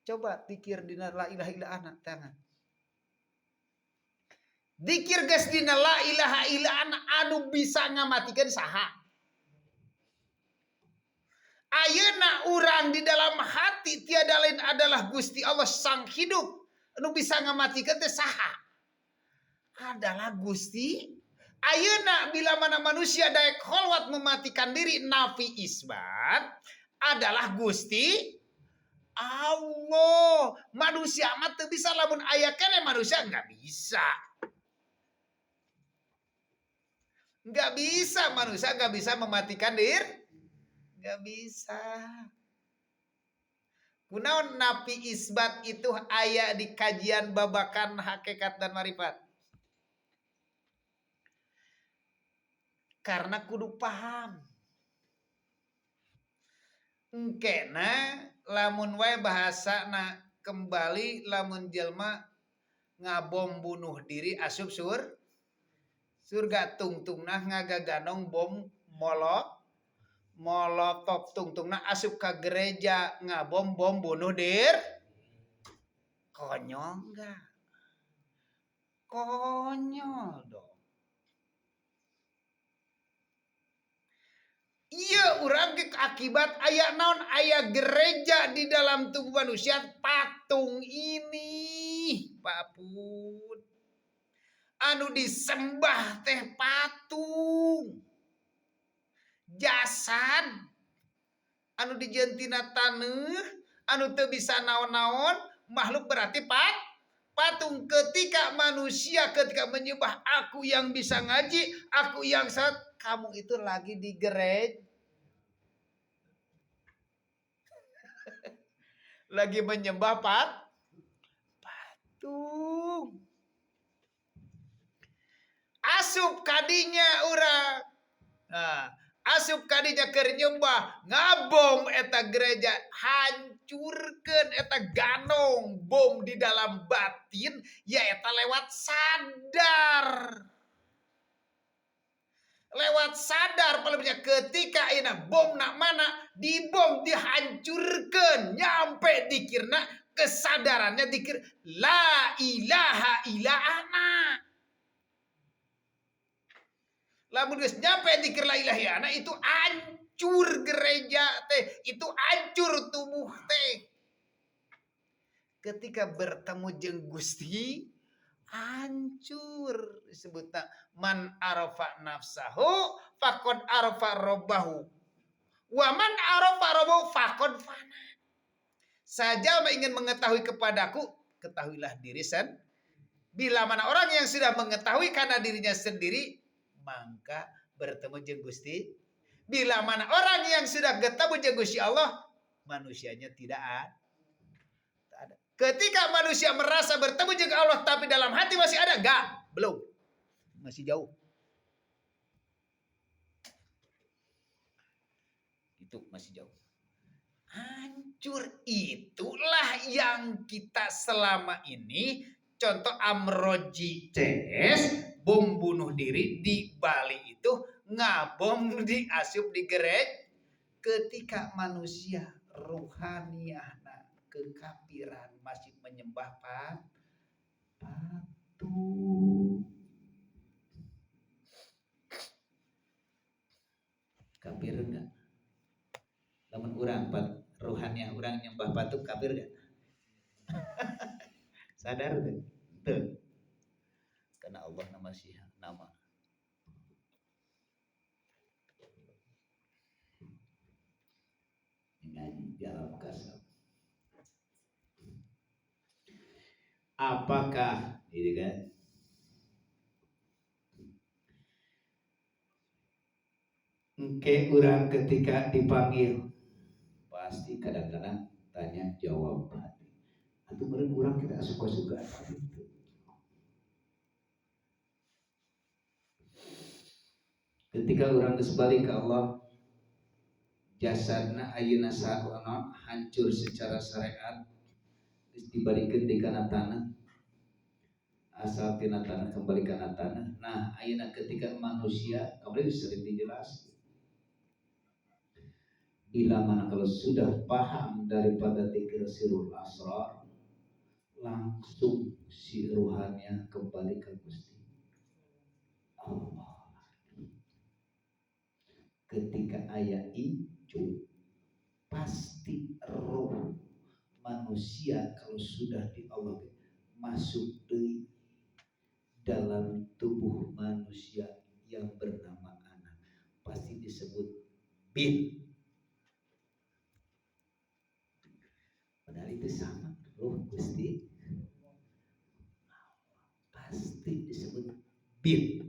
Coba pikir dina la ilaha illa ana tangan. Dikir geus dina la ilaha illa ana anu bisa ngamatikan saha? Ayeuna urang di dalam hati tiada lain adalah Gusti Allah sang hidup. Anu bisa ngamatikan teh saha? Adalah Gusti. Ayeuna bila mana manusia daek kholwat mematikan diri nafi isbat adalah Gusti Allah. Manusia mah teu bisa lamun aya keneh manusia enggak bisa. Enggak bisa manusia enggak bisa mematikan diri. Enggak bisa. Kunaon nafi isbat itu aya di kajian babakan hakikat dan marifat. Karena kudu paham. Engkena lamun wae bahasana kembali lamun jelma ngabom bunuh diri asup surga tungtungna ngagaganong bom molotov tungtungna asup ka gereja ngabom bom bunuh diri. Konyol enggak? Konyol dong. Iya urang ke akibat aya naon aya gereja di dalam tubuh manusia patung ini Pak Put anu disembah teh patung jasad anu dijentina taneuh anu teu bisa naon-naon makhluk berarti patung ketika manusia ketika menyembah aku yang bisa ngaji aku yang kamu itu lagi di gereja. Lagi menyembah patung. Asup kadinya urang. Nah, asup kadinya keur nyembah, ngabom eta gereja, hancurkeun eta ganong bom di dalam batin, ya eta lewat sadar. Lewat sadar palebnya ketika ayeuna bom nak mana dibom dihancurkeun nyampe dikirna kesadarannya dikir la ilaha illa ana. Lamun geus nyampe dikir la ilaha illa ana itu hancur gereja teh, itu hancur tubuh teh. Ketika bertemu jeung Gusti hancur, disebutna man arafa nafsahu faqad arafa rabbahu wa man arafa rabbahu faqad fana. Saja ingin mengetahui kepadaku, ketahuilah diri sendiri. Bila mana orang yang sudah mengetahui karena dirinya sendiri, maka bertemu jeung Gusti. Bila mana orang yang sudah ketemu jeung Gusti Allah, manusianya tidak ada. Ketika manusia merasa bertemu dengan Allah tapi dalam hati masih ada, enggak, belum. Masih jauh. Itu masih jauh. Hancur, itulah yang kita selama ini, contoh Amroji CS, bom bunuh diri di Bali itu, ngabom diasup di gereja. Ketika manusia ruhaniah kekafiran masih menyembah patung. Kafir enggak? Lamun urang ruhaniah urang nyembah patung kafir enggak? Sadar tuh? Tuh. Karena Allah nama. Ngaji jawab kasar. Apakah ini kan engke urang ketika dipanggil pasti kadang-kadang tanya jawab hati. Atau meureun urang kita suka-suka gitu. Ketika urang geus balik ke Allah, jasadna ayeuna sakonon hancur secara syariat, dibalikeun di kana tanah, asal tina tanah kembali kana tanah. Nah, ayeuna ketika manusia kembali sering dijelaskan. Bila mana kalau sudah paham daripada dzikir sirrul asrar, langsung si ruhannya kembali ke Gusti Allah. Ketika aya icu, pasti roh manusia kalau sudah di Allah masuk di dalam tubuh manusia yang bernama anak, pasti disebut bin. Padahal itu sama roh Gusti, pasti disebut bin.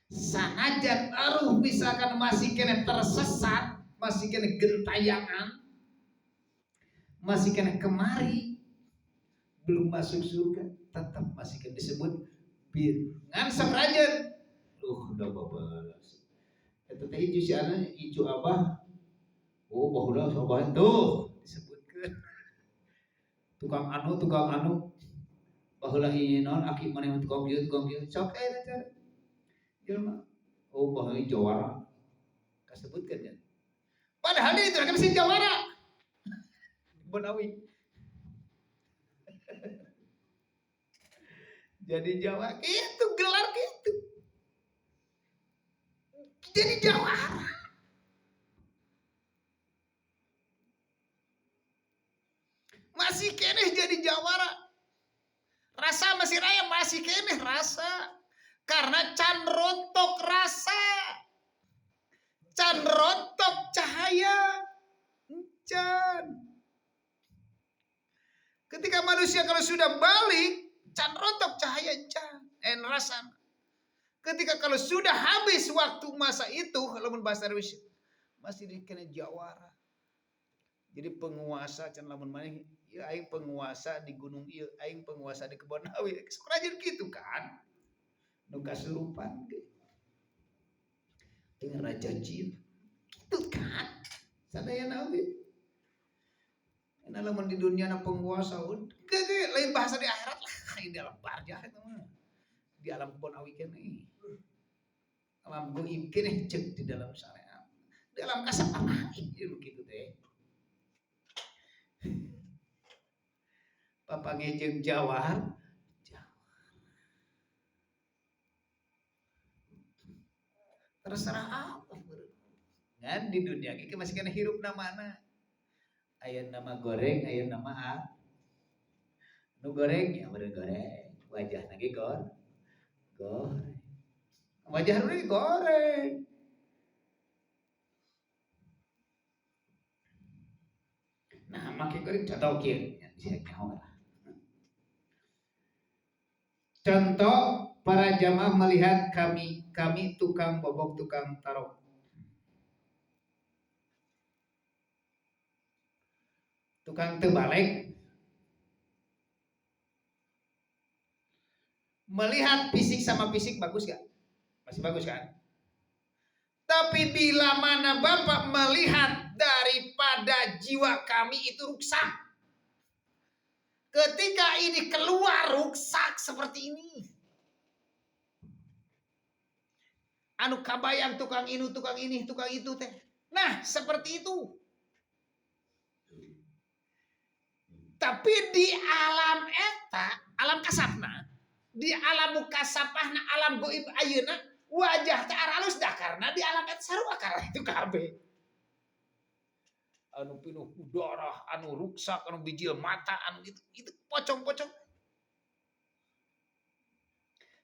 Sanajan aruh misalkan masih kena tersesat, masih kena gentayangan, masih kena kemari, belum masuk surga, tetap masih kena disebut bin. Ngan sakrajan, udah babas. Eta teh icu si ana icu abah, oh bahulah abah tuh disebutkeun. Tukang anu, bahulah ieu naon aki maneh tukang kieu, sok aya cara. Jelma, oh bahaya jawara, kasebutkan ya. Padahal dia itu kan mesin jawara, Bonawi. Jadi Jawa itu gelar gitu. Jadi jawara. Masih keneh jadi jawara. Rasa masih raya masih keneh rasa. Karena can rontok rasa, can rontok cahaya, can. Ketika manusia kalau sudah balik, can rontok cahaya can, rasa. Ketika kalau sudah habis waktu masa itu, lamun bahasa Indonesia masih dikena jawara. Jadi penguasa can lamun maneh ya aing penguasa di gunung ieu, aing penguasa di kebon awi. Rajin gitu kan. Nu kasurupan ge. Dengan raja jin. Itu kan. Sadayana oge. Enak lamun di dunia na penguasa, lain bahasa di akhirat lah. Di dalam barjah itu mah. Di alam kebon awi kene. Alam goib kene cek di dalam syariat. Di alam kasar amain begitu teh. Papange jeung jawar. Terserah apa. Kan di dunia ini masih kena hirup namana. Aya nama goreng, aya nama nu goreng ya bener goreng. Wajah lagi goreng. Wajah lu goreng. Nah, makin goreng contoh kieu. Contoh para jamaah melihat kami tukang bobok, tukang tarok. Tukang terbalik. Melihat fisik sama fisik bagus gak? Masih bagus kan? Tapi bila mana Bapak melihat daripada jiwa kami itu rusak. Ketika ini keluar rusak seperti ini. Anu kabayang tukang ini, tukang itu teh. Nah, seperti itu. Tapi di alam eta, alam kasapna, di alam mukasapahna, alam goib ayeuna, wajah teh aralus dah karena di alam eta sarua karena itu kabeh. Anu pinuh darah, anu ruksak, anu bijil mata, anu itu pocong-pocong.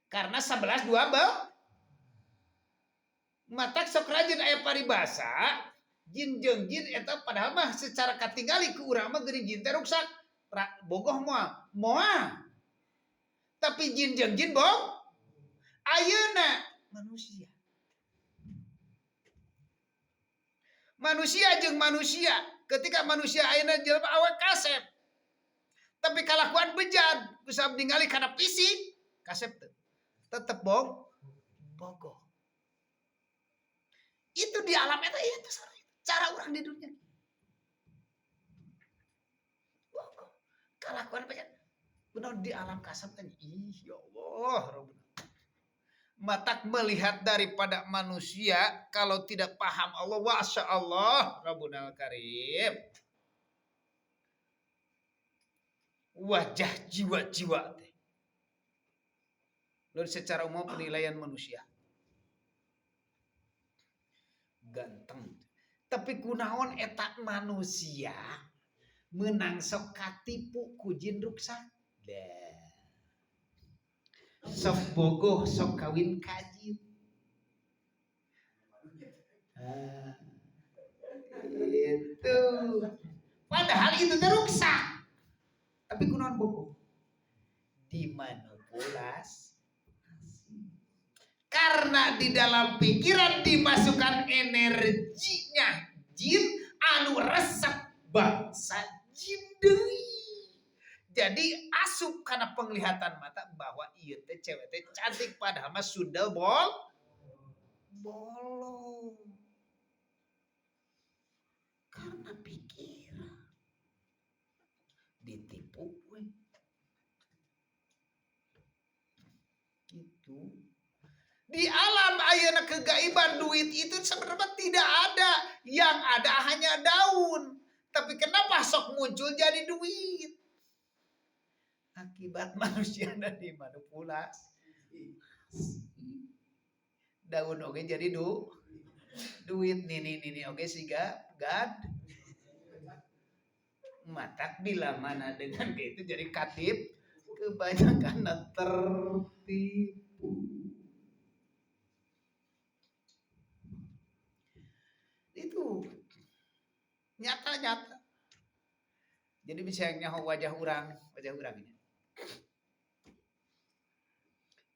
Karena 11 12 matak sok rajin aya paribasa, jin jeung jin eta padahal mah secara katinggali ku urang mah geuning jin teh ruksak. Bogoh moal. Tapi jin jeung jin ayeuna manusia. Manusia jeung manusia, ketika manusia ayeuna jelema awak kasep. Tapi kalakuan bejat, bisa ningali kana fisik, kasep teu. Tetep bogoh. Itu di alam eta itu cara orang di dunia. Kelakuan bejat. Benar di alam kasab kan. Ya Allah. Matak melihat daripada manusia kalau tidak paham Allah, Masya Allah, Rabbunal Karim. Wajah jiwa-jiwa teh. Lalu secara umum penilaian manusia. Ganteng. Tapi kunaon eta manusia menang sok katipu ku jin ruksak. Sok bogoh sok kawin kajin. Itu. Padahal itu teruksak. Tapi kunaon bogoh? Dimanipulasi. Karena di dalam pikiran dimasukkan energinya jin anu resep bangsa jin deui. Jadi asup karena penglihatan mata bahwa ieu teh cewek teh cantik padahal mah sundel bolong. Karena pikiran ditipu we. Gitu. Di alam ayeuna kegaiban duit itu sebenarnya tidak ada. Yang ada hanya daun. Tapi kenapa sok muncul jadi duit? Akibat manusia dan dimanipulasi. Daun oke jadi duit ini oke siga gad. Matak bila mana dengan itu jadi katib kebanyakan tertipu. Itu nyata. Jadi misalnya wajah orang ini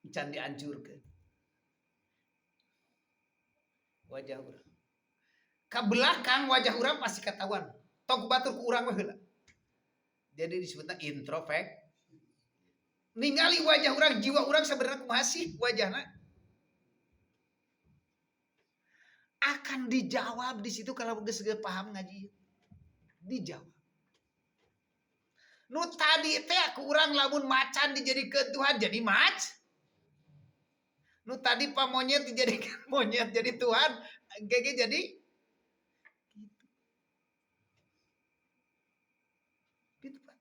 can dihancurkan. wajah urang. Ka belakang wajah urang pasti ketahuan. Tong batur ku urang mah heula. Jadi disebutna introvert. Ningali wajah urang, jiwa urang sebenarnya kumaha sih wajahna? Akan dijawab di situ kalau geus paham ngaji. Dijawab. Nu tadi teh aku urang lamun macan dijadikeun Tuhan jadi mac. Nu tadi pamonyet dijadikan monyet jadi Tuhan, gege jadi gitu Pak.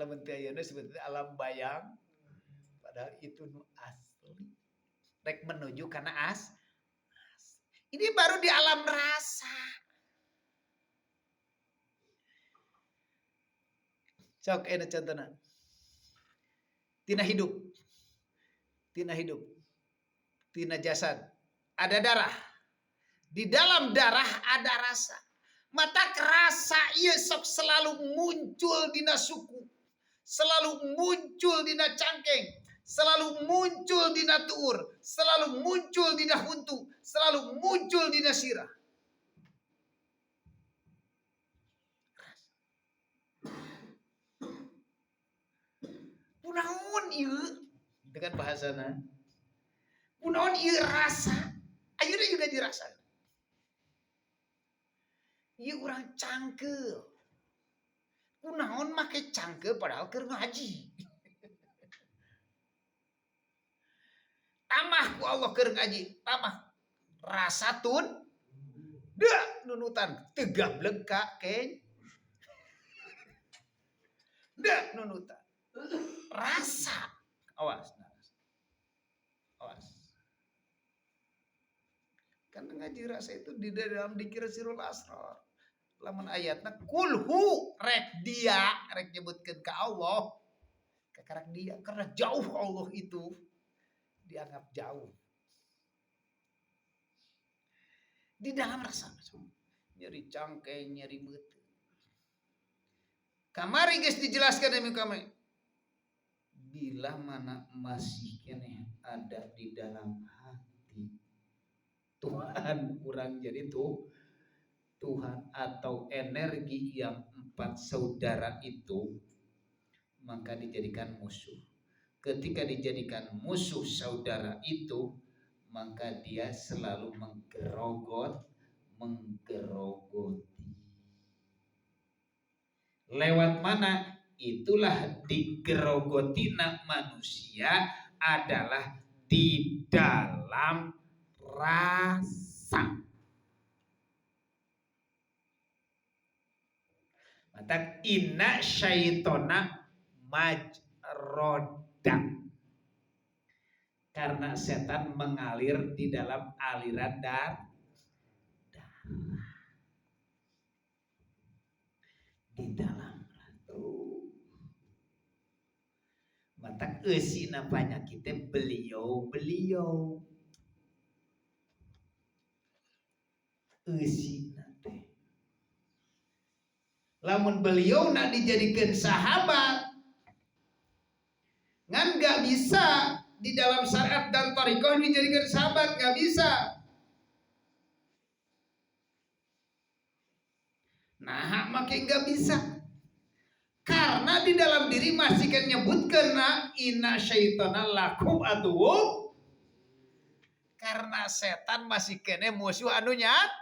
Lamun teh ayeuna sebetulnya alam bayang, padahal itu nu asli. Rek menuju karena ini baru di alam rasa. Sok enak contohnya. Tina hidup. Tina jasad. Ada darah. Di dalam darah ada rasa. Mata rasa ieu sok selalu muncul dina suku. Selalu muncul dina cangkeng. Selalu muncul dina tuur. Selalu muncul dina huntu. Selalu muncul dina sirah. Kunaon ieu dengan bahasana? Kunaon ieu rasa? Ayeuna juga dirasa. Ieu urang cangkeul. Kunaon make cangkeul padahal keur ngaji. Tamah ku Allah keur ngaji, tamah. Rasa tun da nunutan tegablek ka keng. Da nunutan. Rasa. Awas. Kan ngaji rasa itu di dalam dikir sirul asrar. Lamun ayatna kulhu rek nyebutkeun ka Allah. Kakarak dia karena jauh Allah itu dianggap jauh. Di dalam rasa nyeri cangkeng, nyeri beuteung. Kamari geus dijelaskan demi kami. Bila mana masih kene ada di dalam hati Tuhan kurang jadi Tuhan atau energi yang 4 saudara itu maka dijadikan musuh. Ketika dijadikan musuh saudara itu maka dia selalu menggerogoti. Lewat mana? Itulah digerogotina manusia adalah di dalam rasa. Maka inna syaitona majroda. Karena setan mengalir di dalam aliran darah. Di dalam ratu. Mata eusina penyakitnya beliau. Eusina teh. Lamun beliau nak dijadikan sahabat, ngan gak bisa di dalam syariat dan thariqah dijadikan sahabat, gak bisa. Nah, makin gak bisa. Karena di dalam diri masih kan nyebutkan inna syaitana lakum aduwwum. Karena setan masih kene musuh anu nyata.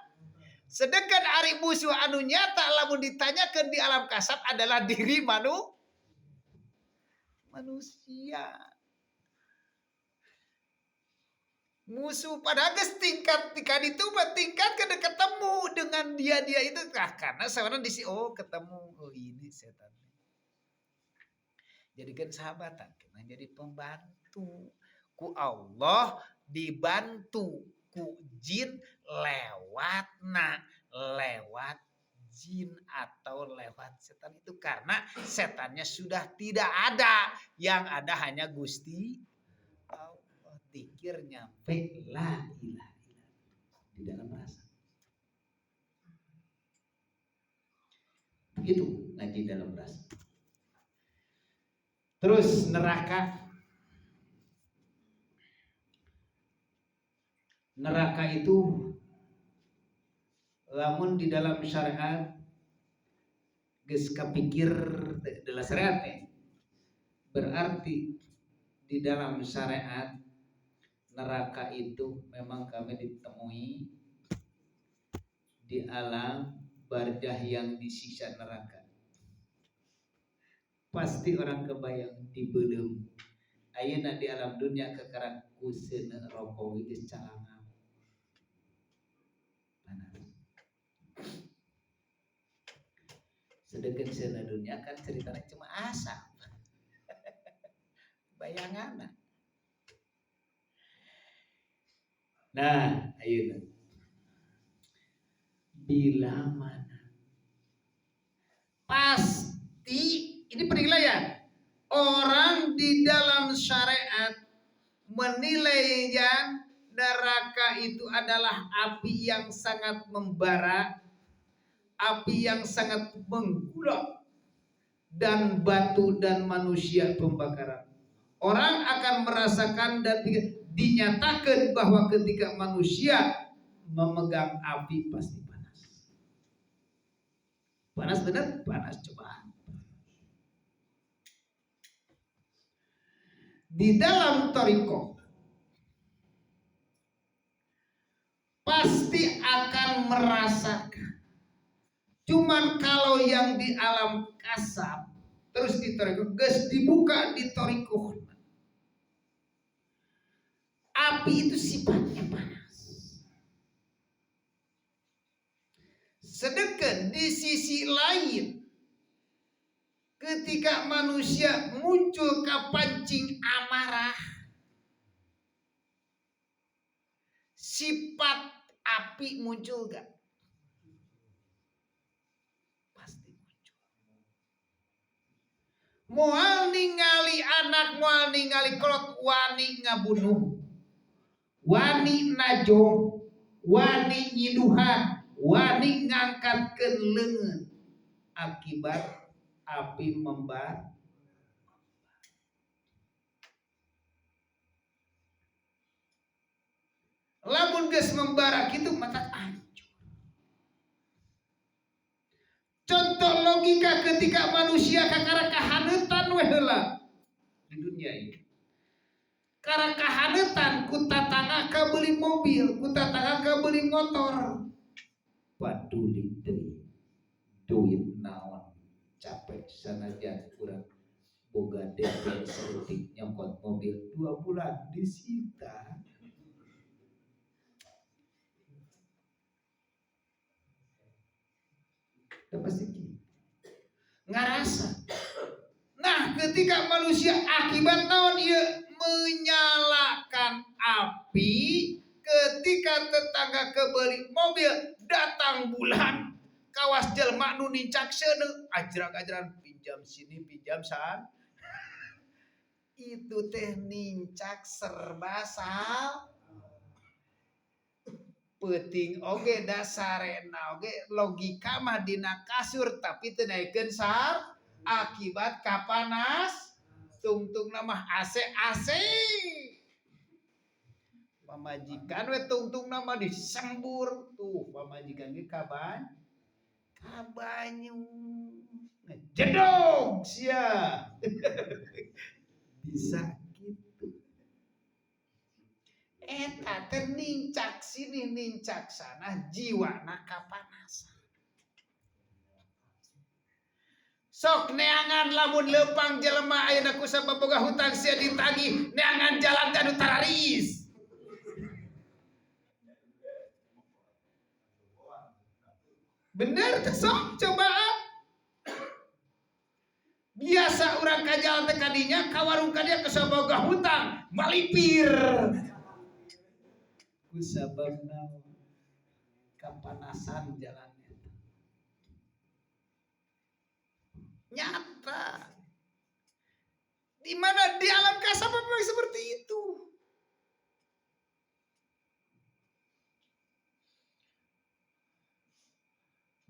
Sedangkan ari musuh anu nyata lamun ditanyakan di alam kasab adalah diri manusia. Musuh padahal geus tingkat itu tingkat kada ketemu dengan dia itu karena sebenarnya di ketemu ini setan. Jadikan sahabatan kena jadi pembantu ku Allah, dibantu ku jin lewat jin atau lewat setan itu karena setannya sudah tidak ada, yang ada hanya Gusti Allah. Zikir nyampe la ilaha illallah di dalam rasa. Begitu ngaji dalam rasa. Terus neraka neraka itu lamun di dalam syariat geus kapikir dalam syariat berarti di dalam syariat neraka itu memang kami ditemui di alam barzah yang disiksa neraka. Pasti orang kebayang di belum ayeuna di alam dunia kekarak kuseun rokok geus calangap. Sedangkan seuna dunia kan ceritanya cuma asap. Bayangan. Nah, ayeuna bila mana pasti ini penilaian orang di dalam syariat menilai yang neraka itu adalah api yang sangat membara, api yang sangat menggulak, dan batu dan manusia pembakaran. Orang akan merasakan dan dinyatakan bahwa ketika manusia memegang api pasti panas. Panas benar? Panas coba. Di dalam thariqah pasti akan merasakan. Cuman kalau yang di alam kasab terus di thariqah geus dibuka di thariqah. Api itu sifatnya panas. Sedangkan di sisi lain ketika manusia muncul kepancing amarah, sifat api muncul gak? Pasti muncul. Moal ningali anak, moal ningali kolot, wani ngabunuh, wani najong, wani nyiduhan, wani ngangkatkeun leungeun akibat api membara. Lamun geus membara kitu mata hancur. Contoh logika ketika manusia kakara kahaneutan we heula di dunia ini. Kara kahaneutan ku tatangga ka beuli mobil, ku tatangga ka beuli motor. Paduli deui duit naon capek sanajan urang boga DP saeutik nyokot mobil 2 bulan disita. Pasti ngarasa. Nah, ketika manusia akibat naon ieu menyalakan api, ketika tetangga kebeuli mobil datang bulan kawas jelema nu nincak seuneu ajrak-ajran pinjam sini pinjam san. Itu teh nincak serba salah. Penting oge dasarena oge logika mah dina kasur tapi teu naikeun sar akibat kapanas tungtungna mah AC pamajikan we tungtungna mah disembur tuh pamajikan ge kabanyu ngejedog sia bisa eta teh nincak sini nincak sana jiwana kapanasan. Sok neangan lamun leumpang jelema ayeuna ku sababoga hutang sia ditagih neangan jalan anu tararis. Bener teh sok cobaan. Biasa urang ka jalan teh kadinya ka warung kadinya ku sababoga hutang malipir. Kusababna kapanasan jalannya nyata di mana di alam kasar memang seperti itu.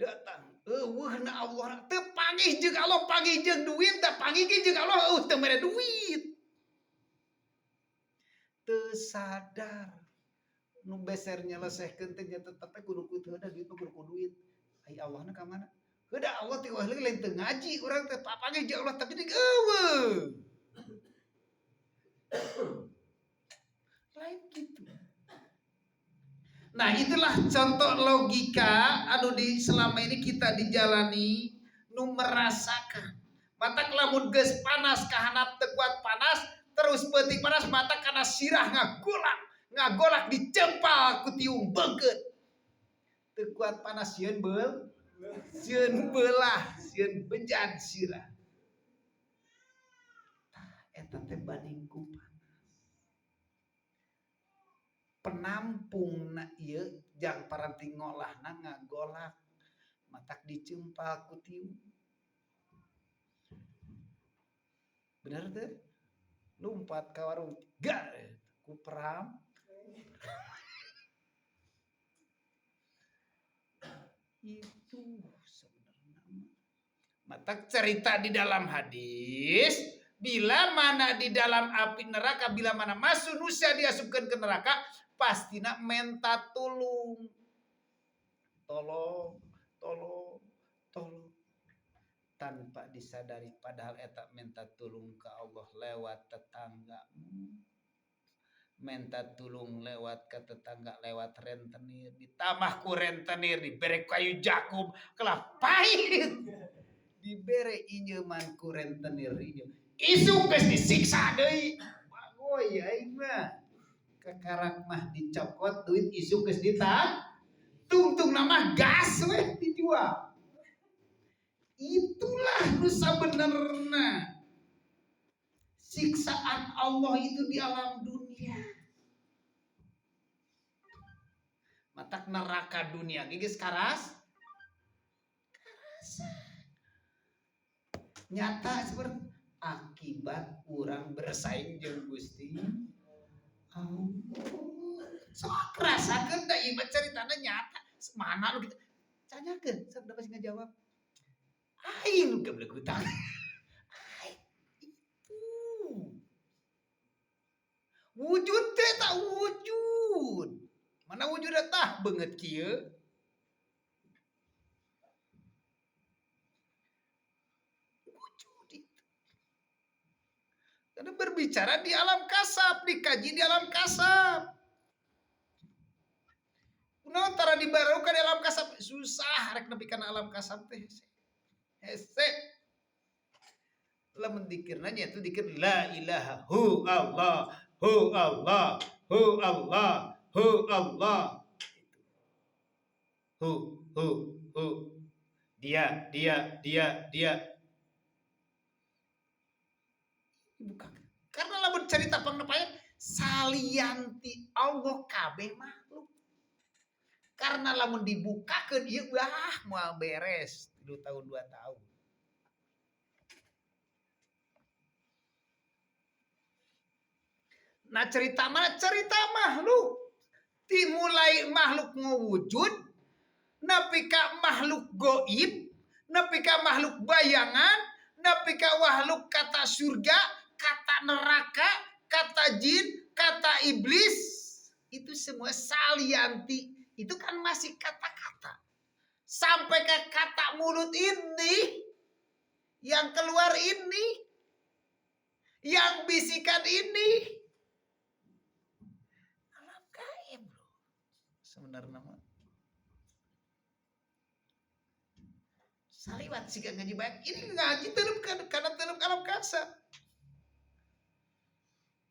Datang eueuhna Allah teu panggih jeung Allah panggih jeung duit da panggih jeung Allah teu mere duit teu sadar nu beser nyelesehkeun teh tetep kudu heuda duit mah kudu duit. Ai Allahna ka mana? Heuda Allah teh wah lain teu ngaji urang teh papanggih jeung Allah tapi eueuh. Lain gitu. Nah, itulah contoh logika anu di selama ini kita dijalani nu merasakan. Matak lamun geus panas kahanap teu kuat panas, terus peuting panas matak kana sirah ngagolak dicempal ku tiung beungkeut. Teu kuat panas sieun beulah, sieun bejan sirah. Eta teh banding ku penampung na ieu jang paranti ngolahna ngagolak matak dicempal ku tiung. Bener teh? Lumpat ka warung gak ku peram. Itu sebenarnya. Matak cerita di dalam hadis, bila mana di dalam api neraka, bila mana masuk manusia diasupkan ke neraka, pastina minta tolong. Tolong. Tanpa disadari padahal eta minta tolong ke Allah lewat tetanggamu. Minta tolong lewat ke tetangga lewat rentenir, ditambah ku rentenir dibere kayu jakum kelah pahit. Dibere injeuman ku rentenir ieu. Isuk geus disiksa deui. Bagoy aing mah. Kakarak mah dicokot duit isuk geus ditang. Tungtung nama gas weh dijual. Itulah nu sabenerna siksaan Allah itu di alam dunia. Matak neraka dunia geus karas. Nyata seperti akibat urang bersaing jeung Gusti Allah. Sok rasakeun da ieu caritana nyata. Mana lu gitu. Tanyakeun, sok dapat ngajawab. Aing geblek hutang. Itu. Wujud teh tak wujud. Mana wujud tah beungeut kieu? Wujud itu. Karena berbicara di alam kasab, dikaji di alam kasab. Kunaon tara dibarukan di alam kasab susah rek nepi kana alam kasab teh. Hese. Lamun dikirna nya itu dikir la ilaha hu Allah, hu Allah, hu Allah, hu Allah. Hu. Dia. Bukan. Karena lamun cerita pangnepayan salianti Allah kabeh makhluk. Karena lamun dibukakeun ieu moal beres 3 tahun 2 tahun. Nah cerita mana? Cerita makhluk. Dimulai makhluk ngewujud, nepi ka makhluk goib, nepi ka makhluk bayangan, nepi ka makhluk kata surga, kata neraka, kata jin, kata iblis. Itu semua salianti. Itu kan masih kata-kata. Sampai ke kata mulut ini, yang keluar ini, yang bisikan ini. Alam gaib bro. Sebenarnya mah. Saliwat sih ngaji baik. Ini ngaji telep karena telep alam kasar.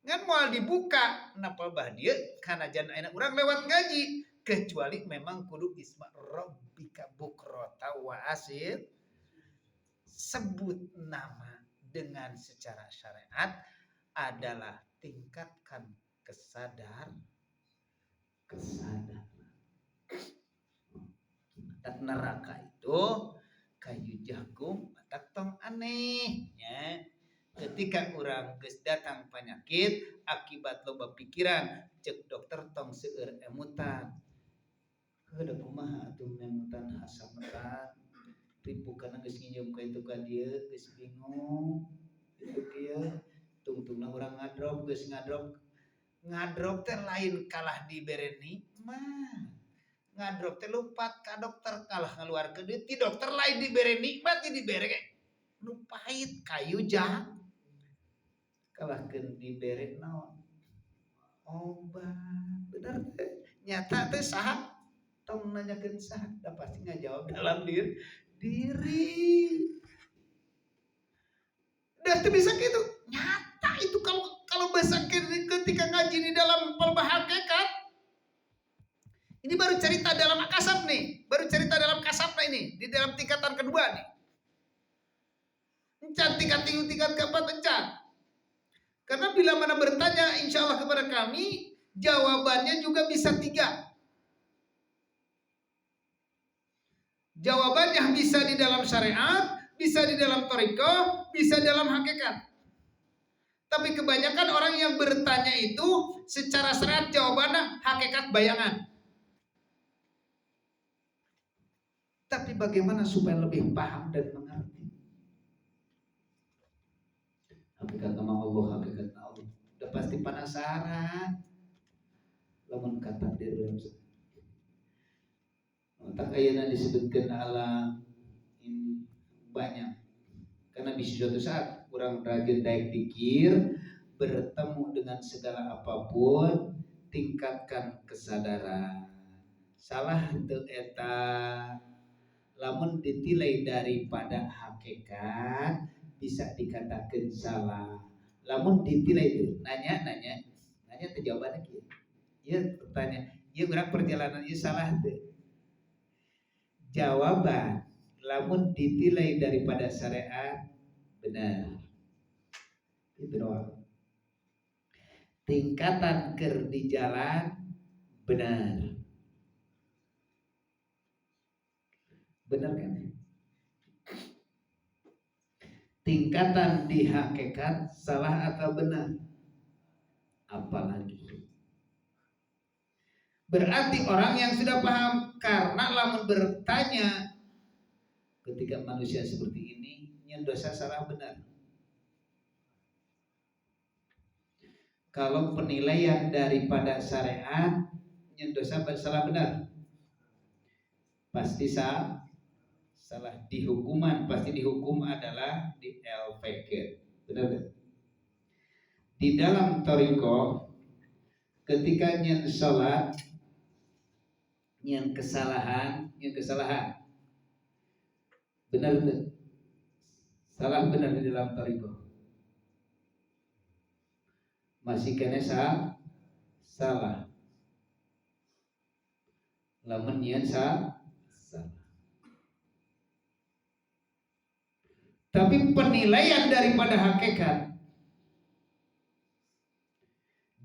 Ngan moal dibuka, napa bah dia kana jan ayeuna urang lewat ngaji. Kecuali memang kudu isma rabbika bukrota wa asil. Sebut nama dengan secara syariat adalah tingkatkan kesadaran. Dan neraka itu kayu jagung matak tong aneh ya. Ketika orang geus datang penyakit akibat loba pikiran cek dokter tong seueur emutan. Heuda kumaha atuh emutan hasametan. Ribu kana geus nginjem ka itu ka dieu geus bingung. Itu kieu tungtungna urang ngadrop geus ngadrop Ngadrop teh lain kalah dibere nikmat. Ngadrop teh lupat ka dokter kalah ngaluarkeun duit ti dokter lain dibere nikmat ti dibere nu pahit kayu jah kalahkeun dibere naon obat. Bener teh nyata teh saha tong nanyakeun saha da pasti ngajawab dalam diri. Dan itu bisa gitu nyata itu kalau bahasa ketika ngaji di dalam pelbah hakikat. Ini baru cerita dalam kasab nih, baru cerita dalam kasabnya ini di dalam tingkatan kedua nih. Encan tingkat keempat encan. Karena bila mana bertanya insya Allah kepada kami, jawabannya juga bisa 3. Jawabannya bisa di dalam syariat, bisa di dalam thariqah, bisa dalam hakikat. Tapi kebanyakan orang yang bertanya itu secara syariat jawabannya hakikat bayangan. Tapi bagaimana supaya lebih paham dan mengerti? Hakikat nama Allah, hakikat Allah. Udah pasti penasaran. Lamun kata dia dalam tak ayana disebutkan alam ini banyak. Karena di suatu saat kurang rajin daik dikir, bertemu dengan segala apapun, tingkatkan kesadaran. Salah teu eta lamun ditilai daripada hakikat bisa dikatakan salah. Lamun ditilai itu nanya teh jawabannya kieu. Ieu bertanya, ieu urang perjalanan ieu salah teu? Jawaban lamun ditilai daripada syariat benar. Itu doang. Tingkatan keur di jalan benar. Benar kan? Tingkatan di hakikat salah atau benar? Apalagi. Berarti orang yang sudah paham karena lamun bertanya ketika manusia seperti ini yang dosa salah benar. Kalau penilaian daripada syariat yang dosa salah benar pasti salah. Di hukuman pasti dihukum adalah di al-fakir. Benar kan? Di dalam thariqah ketika nyen salat nyen kesalahan benar tuh salah benar di dalam thariqah masih kena salah lamun nyen salah. Tapi penilaian daripada hakikat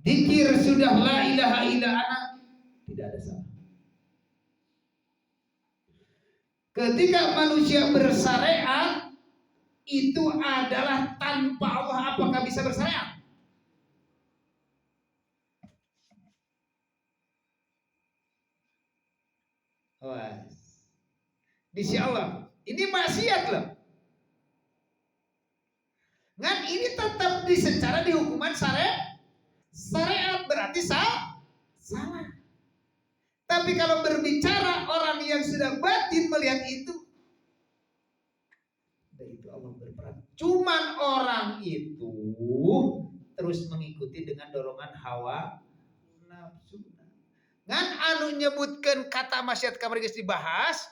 dikir sudah la ilaha illa ana tidak ada salah. Ketika manusia bersyariat itu adalah tanpa Allah, apakah bisa bersyariat? Wah, di sisi Allah ini maksiat loh. Ngan ini tetap secara di hukuman syariat berarti salah. Tapi kalau berbicara orang yang sudah batin melihat itu, dan itu Allah berperan. Cuman orang itu terus mengikuti dengan dorongan hawa nafsu. Ngan anu nyebutkan kata maksiat kamari geus dibahas,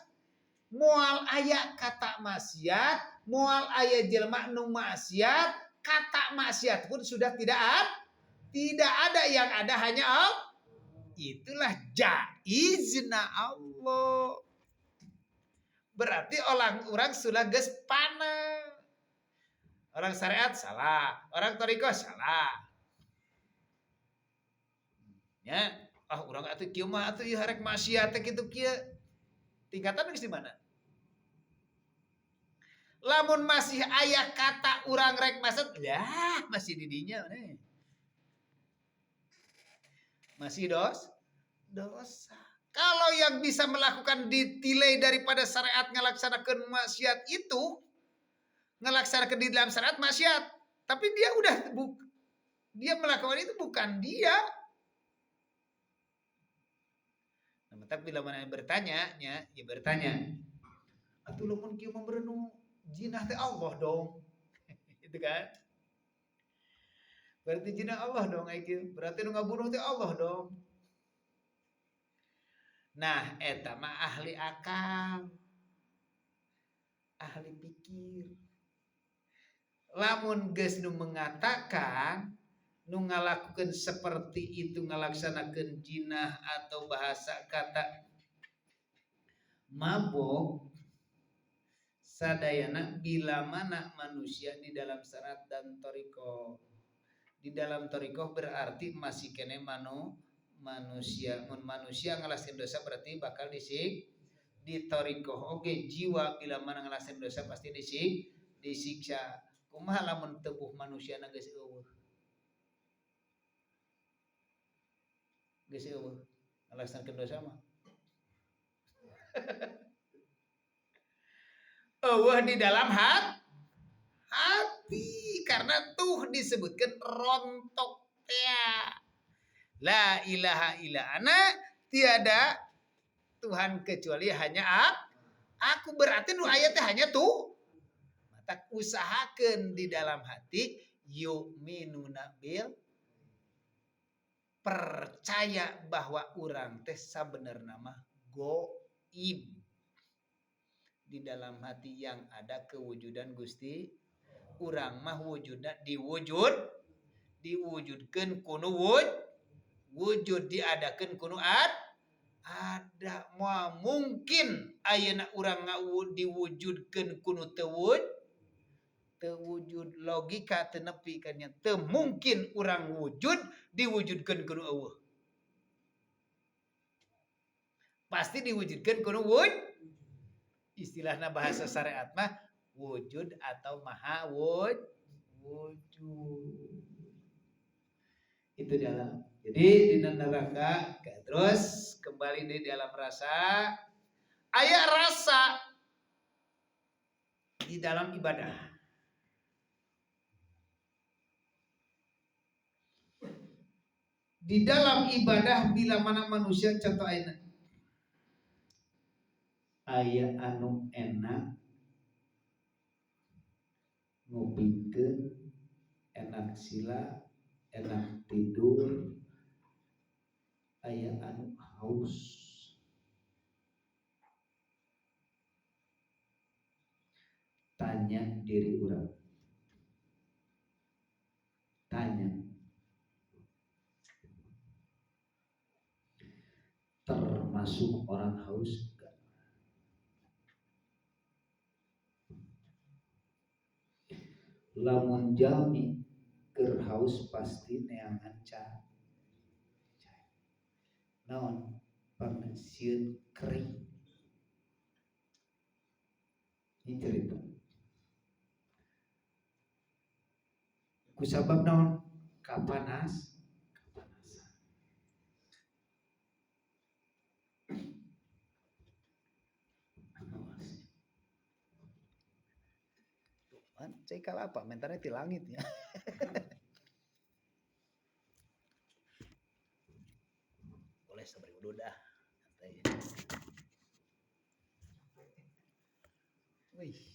moal aya kata maksiat, moal aya jelema nu maksiat, kata maksiat pun sudah tidak ada yang ada hanya Allah. Itulah jaizna Allah. Berarti orang sudah geus pana. Orang syariat salah, orang thariqah salah. Ya, urang atuh kieu mah atuh ieu harek maksiat teh kitu kieu. Tingkatan geus di mana? Lamun masih aya kata urang rek maksud, ya masih di dinya nih. Masih dosa. Kalau yang bisa melakukan ditilai daripada syariat ngelaksanakan maksiat itu ngelaksanakan di dalam syariat maksiat, tapi dia udah Dia melakukan itu bukan dia. Nah, tapi bila mana bertanya, ya bertanya. Atuh lamun kieu mah berenung jinah teh Allah dong. Itu kan? Berarti jinah Allah dong kieu. Berarti nu ngabunuh teh Allah dong. Nah, eta mah ahli akal. Ahli pikir. Lamun geus nu mengatakan nu ngalakukeun seperti itu ngalaksanakeun jinah atau bahasa kata mabok sadayana bila mana manusia di dalam syarat dan toriko. Di dalam toriko berarti masih kene manusia. Mun manusia ngalasin dosa berarti bakal di toriko. Oke, jiwa bila mana ngalasin dosa pasti disiksa. Kumaha lamun tebuh manusia na geus eueuh. Geus eueuh. Ngalaksanakeun dosa mah. Eueuh di dalam hati karena tuh disebutkan rontok ya. La ilaha illa ana, tiada Tuhan kecuali hanya aku. Berarti nu ayatnya hanya tuh. Mata usahakeun di dalam hati yu'minuna bil, percaya bahwa urang teh sabenerna mah goib. Di dalam hati yang ada kewujudan Gusti urang mah wujudna diwujudkeun kuno wujud diadakeun kuno ada moal mungkin ayeuna urang diwujudkeun kuno tewujud logika teu nepi ka nya teu mungkin urang wujud diwujudkeun kuno eueuh. Pasti diwujudkeun kuno istilahna bahasa syariat mah wujud atau maha wujud. Itu dalam. Jadi di neraka terus kembali di dalam rasa. Aya rasa di dalam ibadah. Di dalam ibadah bila mana manusia contoh ayeuna aya anu enak ngupikeun, enak sila, enak tidur, aya anu haus. Tanya diri urang. Tanya. Termasuk orang haus enggak? Lamun jalmi keur haus pasti neangan cai. Naon? Pangesieun kering. Ini cerita. Kusabab naon? Kapanasan. Cekal apa? Mentalnya di langit ya. Boleh sabari udah dah. Wih.